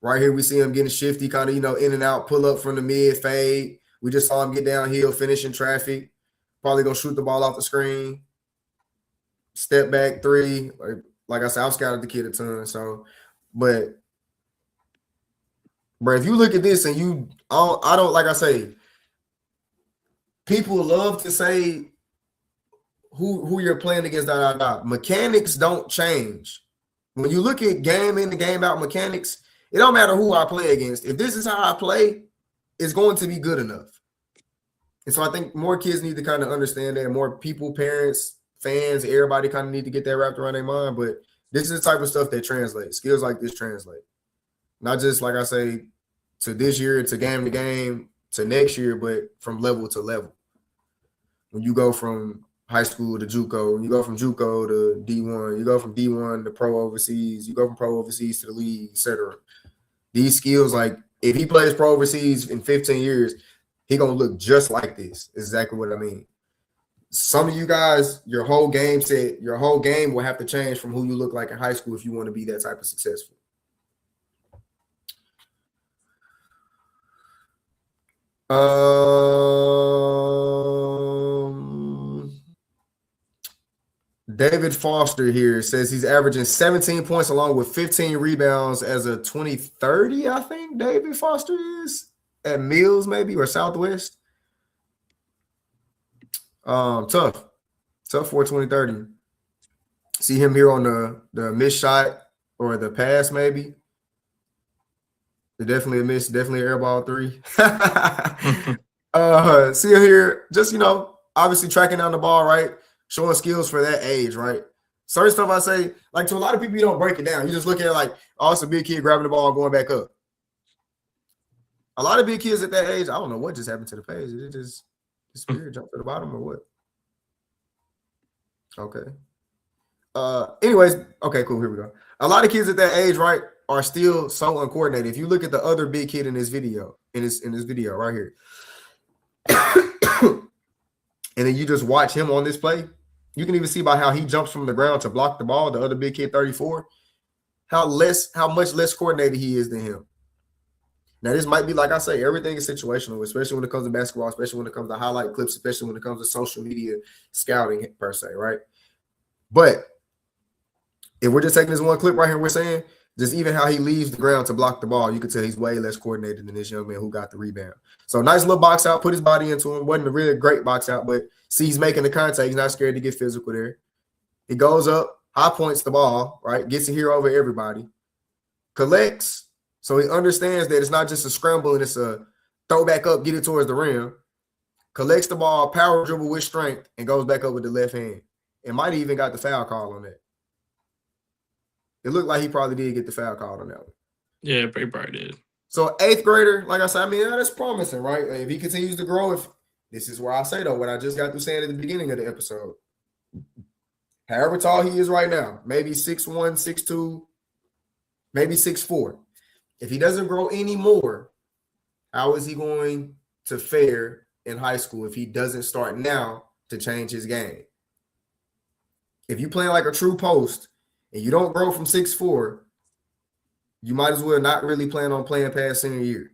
Right here, we see him getting shifty, kind of, in and out, pull up from the mid, fade. We just saw him get downhill, finish in traffic. Probably going to shoot the ball off the screen. Step back 3. Like I said, I've scouted the kid a ton. So, but if you look at this and I don't, like I say, people love to say who you're playing against, Mechanics don't change. When you look at game in and game out mechanics, it don't matter who I play against. If this is how I play, it's going to be good enough. And so I think more kids need to kind of understand that. More people, parents, fans, everybody kind of need to get that wrapped around their mind. But this is the type of stuff that translates. Skills like this translate. Not just, like I say, to this year, to game, to next year, but from level to level. When you go from high school to JUCO, you go from JUCO to D1, you go from D1 to pro overseas, you go from pro overseas to the league, etc. These skills, like, if he plays pro overseas in 15 years, he going to look just like this. Exactly what I mean. Some of you guys, your whole game will have to change from who you look like in high school if you want to be that type of successful. David Foster here says he's averaging 17 points along with 15 rebounds as a 2030, I think David Foster is at Mills maybe or Southwest. Tough for 2030. See him here on the missed shot or the pass maybe. Definitely a miss, definitely an air ball 3. See him here, just, obviously tracking down the ball, right? Showing skills for that age, right? Certain stuff I say, like, to a lot of people, you don't break it down. You just look at it like, oh, it's a big kid grabbing the ball and going back up. A lot of big kids at that age, I don't know what just happened to the page. Did it just disappear, jump to the bottom or what? Okay. Anyways, okay, cool. Here we go. A lot of kids at that age, right, are still so uncoordinated. If you look at the other big kid in this video, in this video right here, and then you just watch him on this play, you can even see by how he jumps from the ground to block the ball, the other big kid, 34, how much less coordinated he is than him. Now, this might be, like I say, everything is situational, especially when it comes to basketball, especially when it comes to highlight clips, especially when it comes to social media scouting per se, right? But if we're just taking this one clip right here, we're saying just even how he leaves the ground to block the ball, you can tell he's way less coordinated than this young man who got the rebound. So nice little box out, put his body into him. Wasn't a really great box out, but see, he's making the contact. He's not scared to get physical there. He goes up, high points the ball, right? Gets it here over everybody. Collects, so he understands that it's not just a scramble and it's a throw back up, get it towards the rim. collects the ball, power dribble with strength, and goes back up with the left hand. It might have even got the foul call on that. It looked like he probably did get the foul call on that one. Yeah, he probably did. So 8th grader, like I said, I mean, that's promising, right? If he continues to grow, if this is where I say though, what I just got through saying at the beginning of the episode. However tall he is right now, maybe 6'1", 6'2", maybe 6'4". If he doesn't grow any more, how is he going to fare in high school if he doesn't start now to change his game? If you play like a true post and you don't grow from 6'4", you might as well not really plan on playing past senior year.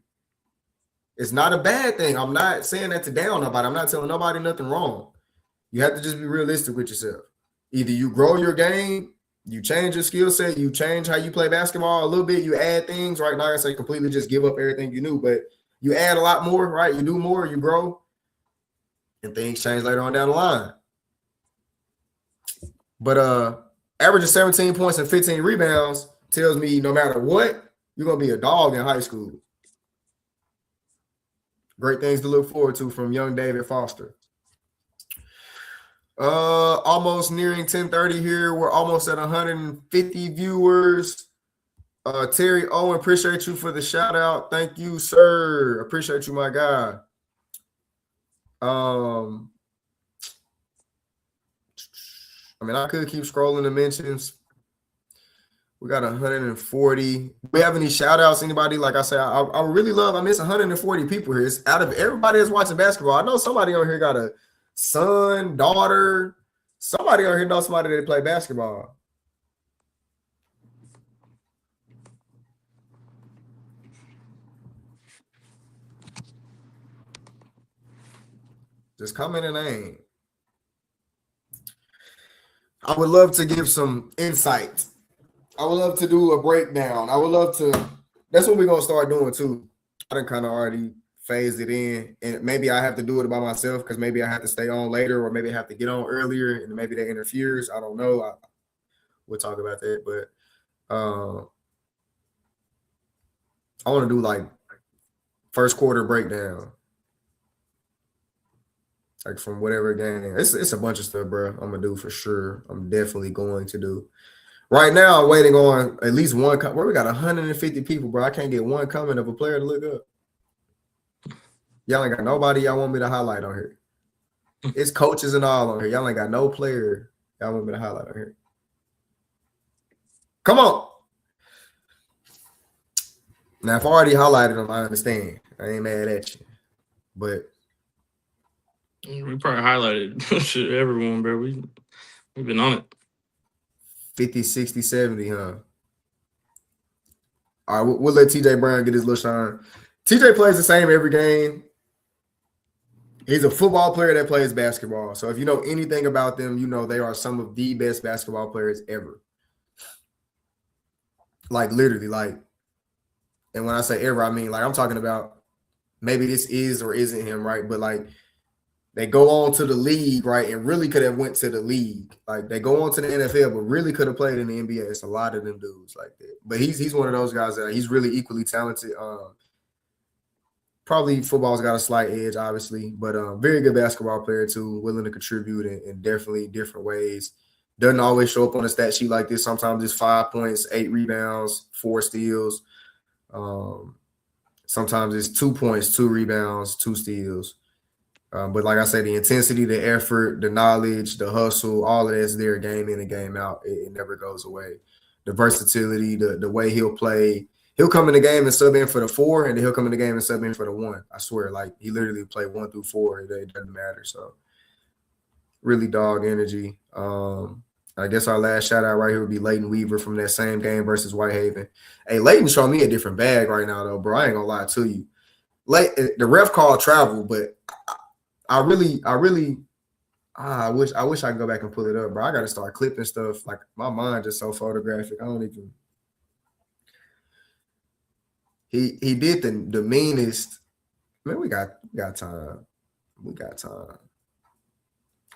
It's not a bad thing. I'm not saying that to down nobody. I'm not telling nobody nothing wrong. You have to just be realistic with yourself. Either you grow your game, you change your skill set, you change how you play basketball a little bit, you add things, right? Now I say completely just give up everything you knew, but you add a lot more, right? You do more, you grow, and things change later on down the line. But averaging 17 points and 15 rebounds tells me no matter what, you're going to be a dog in high school. Great things to look forward to from young David Foster. Almost nearing 10:30 here. We're almost at 150 viewers. Terry Owen, appreciate you for the shout out. Thank you, sir. Appreciate you, my guy. I mean, I could keep scrolling the mentions. We got 140. Do we have any shout outs? Anybody? Like I said, I really love, I miss 140 people here. It's out of everybody that's watching basketball. I know somebody on here got a son, daughter. Somebody on here knows somebody that play basketball. Just comment a name. I would love to give some insight. I would love to do a breakdown. I would love to. That's what we're going to start doing too. I done kind of already phased it in. And maybe I have to do it by myself because maybe I have to stay on later or maybe I have to get on earlier and maybe that interferes. I don't know. We'll talk about that. But I want to do like first quarter breakdown. Like from whatever game. It's a bunch of stuff, bro. I'm going to do for sure. I'm definitely going to do. Right now, I'm waiting on at least one. Where we got 150 people, bro. I can't get one comment of a player to look up. Y'all ain't got nobody y'all want me to highlight on here. It's coaches and all on here. Y'all ain't got no player y'all want me to highlight on here. Come on. Now, if I already highlighted them, I understand. I ain't mad at you. But we probably highlighted everyone, bro. We've been on it. 50, 60, 70, huh? All right, we'll let TJ Brown get his little shine. TJ plays the same every game. He's a football player that plays basketball. So if you know anything about them, you know they are some of the best basketball players ever. Like literally, like, and when I say ever, I mean like I'm talking about maybe this is or isn't him, right? But like they go on to the league, right? And really could have went to the league. Like they go on to the NFL, but really could have played in the NBA. It's a lot of them dudes like that. But he's one of those guys that he's really equally talented. Probably football's got a slight edge, obviously, but very good basketball player too, willing to contribute in definitely different ways. Doesn't always show up on a stat sheet like this. Sometimes it's 5 points, 8 rebounds, 4 steals. Sometimes it's 2 points, 2 rebounds, 2 steals. But like I said, the intensity, the effort, the knowledge, the hustle, all of that's there game in and game out. It never goes away. The versatility, the way he'll play. He'll come in the game and sub in for the 4, and then he'll come in the game and sub in for the 1. I swear, like he literally played 1 through 4. It doesn't matter. So really dog energy. I guess our last shout out right here would be Leighton Weaver from that same game versus Whitehaven. Hey, Leighton showing me a different bag right now, though, bro. I ain't gonna lie to you. The ref called travel, but I wish I could go back and pull it up, bro. I gotta start clipping stuff. Like my mind just so photographic. I don't even. He did the meanest. Man, we got time. We got time.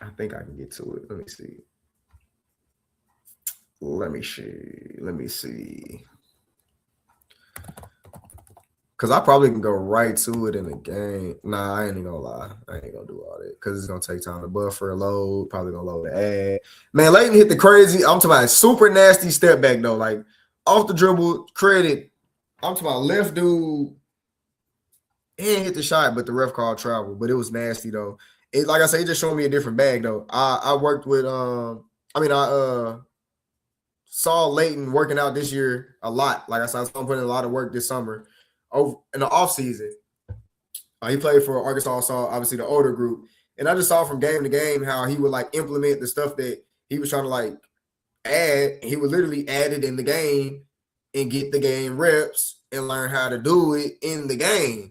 I think I can get to it. Let me see. Because Because I probably can go right to it in the game. Nah, I ain't even gonna lie. I ain't gonna do all that because it's gonna take time to buffer, load, probably gonna load the ad. Man, Leighton hit the crazy. I'm talking about super nasty step back though. Like off the dribble, credit. I'm talking about left dude. He didn't hit the shot, but the ref called travel. But it was nasty though. It like I said, it just showed me a different bag though. I worked with I saw Leighton working out this year a lot. Like I said, I saw him putting in a lot of work this summer. Over in the offseason. He played for Arkansas, saw obviously the older group. And I just saw from game to game how he would like implement the stuff that he was trying to like add. He would literally add it in the game and get the game reps and learn how to do it in the game.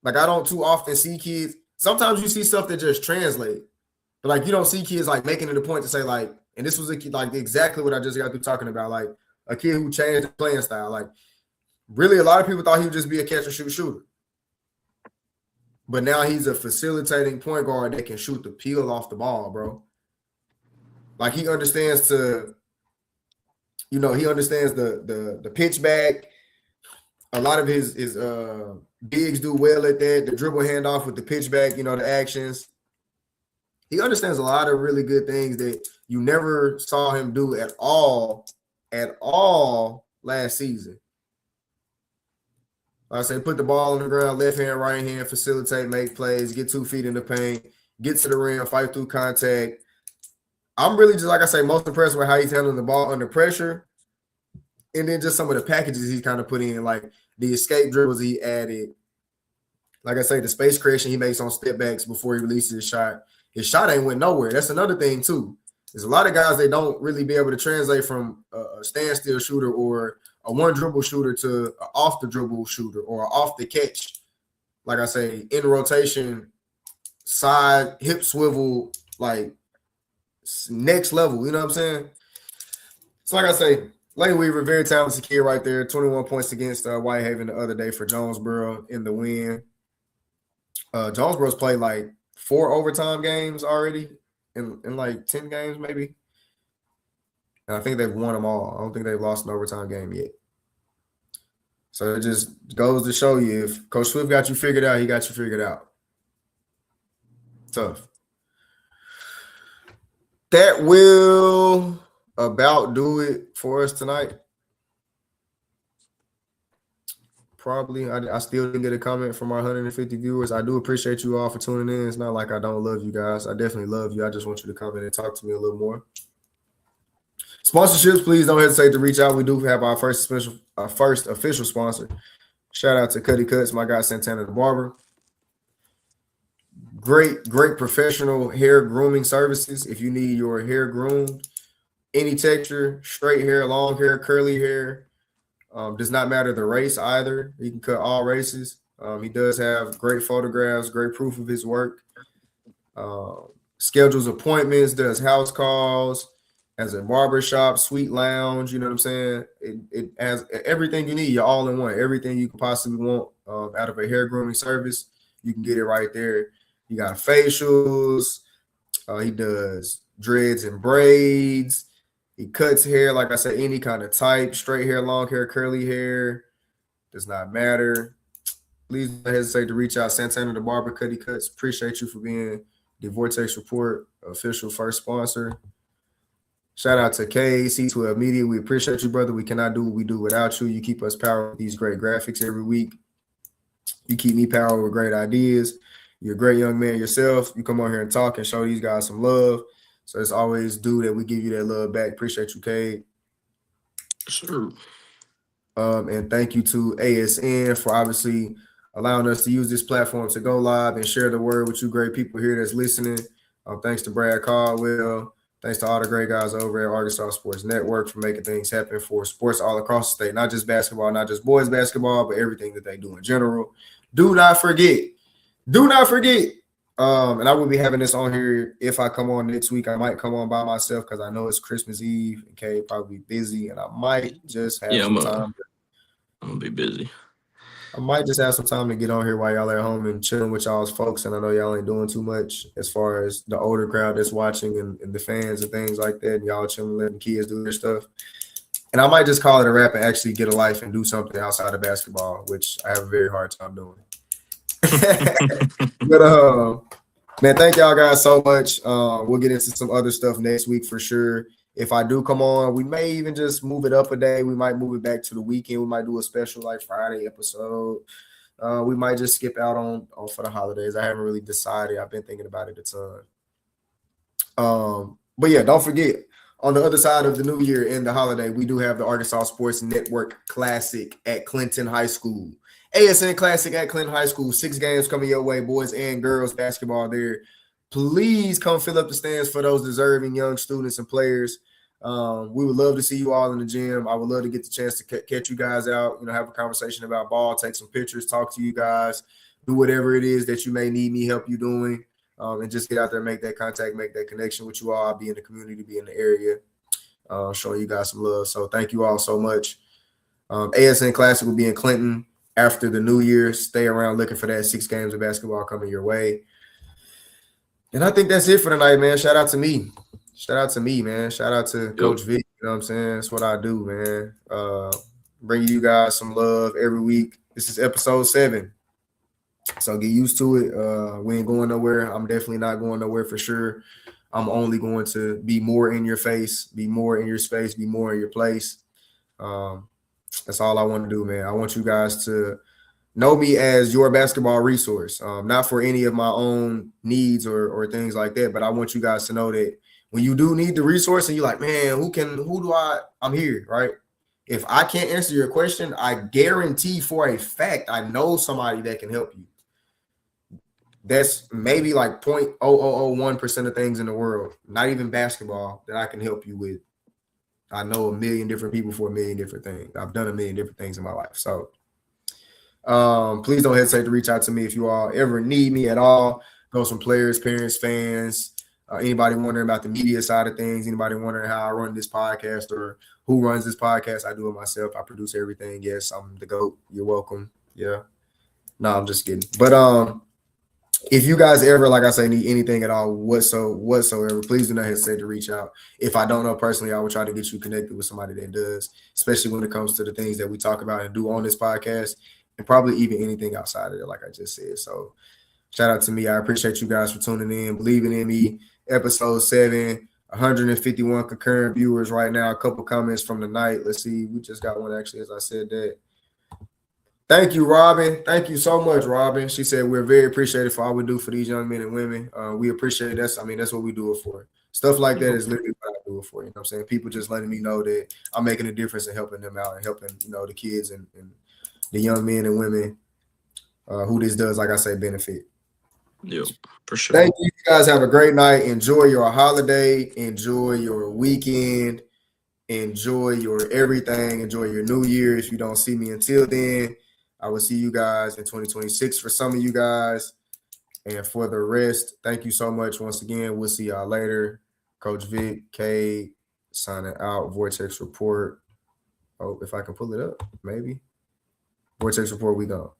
Like I don't too often see kids. Sometimes you see stuff that just translate. But like you don't see kids like making it a point to say like, and this was a kid, like exactly what I just got through talking about, like a kid who changed the playing style. Like really, a lot of people thought he would just be a catch and shoot shooter. But now he's a facilitating point guard that can shoot the peel off the ball, bro. Like he understands he understands the pitch back. A lot of his bigs do well at that. The dribble handoff with the pitch back, the actions. He understands a lot of really good things that you never saw him do at all last season. I say put the ball on the ground, left hand, right hand, facilitate, make plays, get 2 feet in the paint, get to the rim, fight through contact. I'm really just, like I say, most impressed with how he's handling the ball under pressure. And then just some of the packages he's kind of put in, like the escape dribbles he added. Like I say, the space creation he makes on step backs before he releases his shot. His shot ain't went nowhere. That's another thing, too. There's a lot of guys that don't really be able to translate from a standstill shooter or a one dribble shooter to an off the dribble shooter or off the catch. Like I say, in rotation, side, hip swivel, like next level. You know what I'm saying? So like I say, Lane Weaver, very talented kid right there. 21 points against Whitehaven the other day for Jonesboro in the win. Jonesboro's played like 4 overtime games already in like 10 games maybe. And I think they've won them all. I don't think they've lost an overtime game yet. So it just goes to show you, if Coach Swift got you figured out, he got you figured out. Tough. That will about do it for us tonight. Probably. I still didn't get a comment from our 150 viewers. I do appreciate you all for tuning in. It's not like I don't love you guys. I definitely love you. I just want you to comment and talk to me a little more. Sponsorships, please don't hesitate to reach out. We do have our first official sponsor. Shout out to Cuddy Cuts, my guy Santana the Barber. Great professional hair grooming services. If you need your hair groomed, any texture, straight hair, long hair, curly hair, does not matter the race either. He can cut all races. He does have great photographs, great proof of his work. Schedules appointments, does house calls, has a barbershop, sweet lounge. You know what I'm saying? It has everything you need. You're all in one. Everything you could possibly want out of a hair grooming service, you can get it right there. You got facials. He does dreads and braids. He cuts hair, like I said, any kind of type, straight hair, long hair, curly hair, does not matter. Please don't hesitate to reach out. Santana the Barber, Cuddy Cuts. Appreciate you for being the Vortex Report official first sponsor. Shout out to c12Media. We appreciate you, brother. We cannot do what we do without you. You keep us powered with these great graphics every week. You keep me powered with great ideas. You're a great young man yourself. You come on here and talk and show these guys some love. So it's always due that we give you that love back. Appreciate you, Cade. Sure. And thank you to ASN for obviously allowing us to use this platform to go live and share the word with you great people here that's listening. Thanks to Brad Caldwell. Thanks to all the great guys over at Arkansas Sports Network for making things happen for sports all across the state, not just basketball, not just boys basketball, but everything that they do in general. Do not forget. And I will be having this on here if I come on next week. I might come on by myself because I know it's Christmas Eve. Okay, probably busy, and I might just have some time. I'm gonna be busy. I might just have some time to get on here while y'all are at home and chilling with y'all's folks. And I know y'all ain't doing too much as far as the older crowd that's watching and the fans and things like that. And y'all chilling, letting kids do their stuff. And I might just call it a wrap and actually get a life and do something outside of basketball, which I have a very hard time doing. But man, thank y'all guys so much. We'll get into some other stuff next week for sure. If I do come on, we may even just move it up a day. We might move it back to the weekend. We might do a special like Friday episode. We might just skip out on for the holidays. I haven't really decided. I've been thinking about it a ton. But yeah, don't forget, on the other side of the new year and the holiday, we do have the Arkansas Sports Network Classic at Clinton High School. ASN Classic at Clinton High School. 6 games coming your way, boys and girls basketball there. Please come fill up the stands for those deserving young students and players. We would love to see you all in the gym. I would love to get the chance to catch you guys out, have a conversation about ball, take some pictures, talk to you guys, do whatever it is that you may need me help you doing, and just get out there, make that contact, make that connection with you all, be in the community, be in the area, showing you guys some love. So thank you all so much. ASN Classic will be in Clinton after the new year. Stay around looking for that 6 games of basketball coming your way. And I think that's it for tonight, man. Shout out to me. Shout out to me, man. Shout out to Coach Vic. You know what I'm saying? That's what I do, man. Bring you guys some love every week. This is episode 7. So get used to it. We ain't going nowhere. I'm definitely not going nowhere for sure. I'm only going to be more in your face, be more in your space, be more in your place. That's all I want to do, man. I want you guys to know me as your basketball resource, not for any of my own needs or things like that, but I want you guys to know that when you do need the resource and you're like, man, I'm here, right? If I can't answer your question, I guarantee for a fact I know somebody that can help you. That's maybe like 0.0001% of things in the world, not even basketball, that I can help you with. I know a million different people for a million different things. I've done a million different things in my life. So please don't hesitate to reach out to me if you all ever need me at all. Those from players, parents, fans, anybody wondering about the media side of things, anybody wondering how I run this podcast or who runs this podcast. I do it myself. I produce everything. Yes, I'm the GOAT. You're welcome. Yeah. No, I'm just kidding. But if you guys ever, like I say, need anything at all whatsoever, please do not hesitate to reach out. If I don't know personally, I will try to get you connected with somebody that does, especially when it comes to the things that we talk about and do on this podcast, and probably even anything outside of it, like I just said. So shout out to me. I appreciate you guys for tuning in, believing in me. Episode 7, 151 concurrent viewers right now. A couple comments from the night. Let's see. We just got one, actually, as I said that. Thank you, Robin. Thank you so much, Robin. She said, we're very appreciative for all we do for these young men and women. We appreciate that. I mean, that's what we do it for. Stuff like that is literally what I do it for. You know what I'm saying? People just letting me know that I'm making a difference and helping them out and helping, the kids and the young men and women who this does, like I say, benefit. Yeah, for sure. Thank you. You guys have a great night. Enjoy your holiday. Enjoy your weekend. Enjoy your everything. Enjoy your new year. If you don't see me until then, I will see you guys in 2026 for some of you guys. And for the rest, thank you so much once again. We'll see y'all later. Coach Vic, K, signing out. Vortex Report. Oh, if I can pull it up, maybe. Vortex Report, we gone.